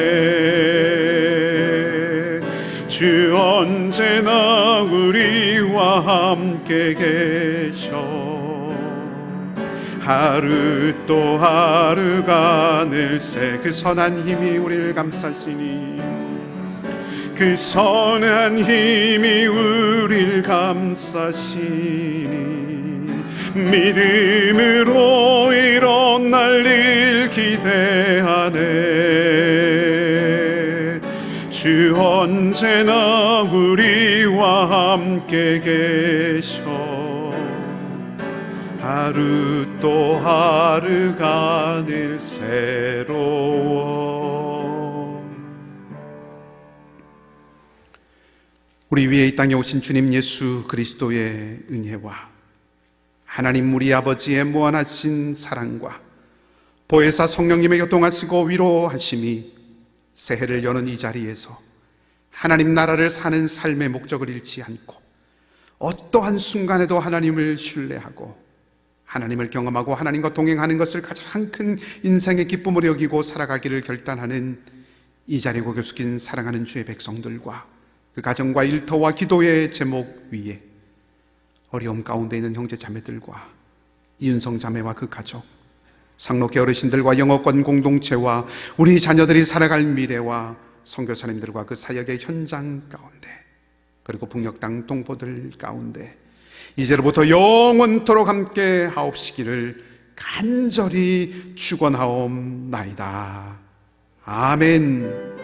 주 언제나 우리와 함께 계셔 하루 또 하루가 늘 새 그 선한 힘이 우리를 감싸시니 그 선한 힘이 우리를 감싸시니 믿음으로 일어날 일 기대하네 주 언제나 우리와 함께 계셔 하루 또 하루가 늘 새로워 우리 위에 이 땅에 오신 주님 예수 그리스도의 은혜와 하나님 우리 아버지의 무한하신 사랑과 보혜사 성령님의 교통하시고 위로하심이 새해를 여는 이 자리에서 하나님 나라를 사는 삶의 목적을 잃지 않고 어떠한 순간에도 하나님을 신뢰하고 하나님을 경험하고 하나님과 동행하는 것을 가장 큰 인생의 기쁨으로 여기고 살아가기를 결단하는 이 자리에 고개 숙인 사랑하는 주의 백성들과 그 가정과 일터와 기도의 제목 위에 어려움 가운데 있는 형제 자매들과 이윤성 자매와 그 가족, 상록회 어르신들과 영어권 공동체와 우리 자녀들이 살아갈 미래와 선교사님들과 그 사역의 현장 가운데 그리고 북녘 땅 동포들 가운데 이제로부터 영원토록 함께 하옵시기를 간절히 축원하옵나이다. 아멘.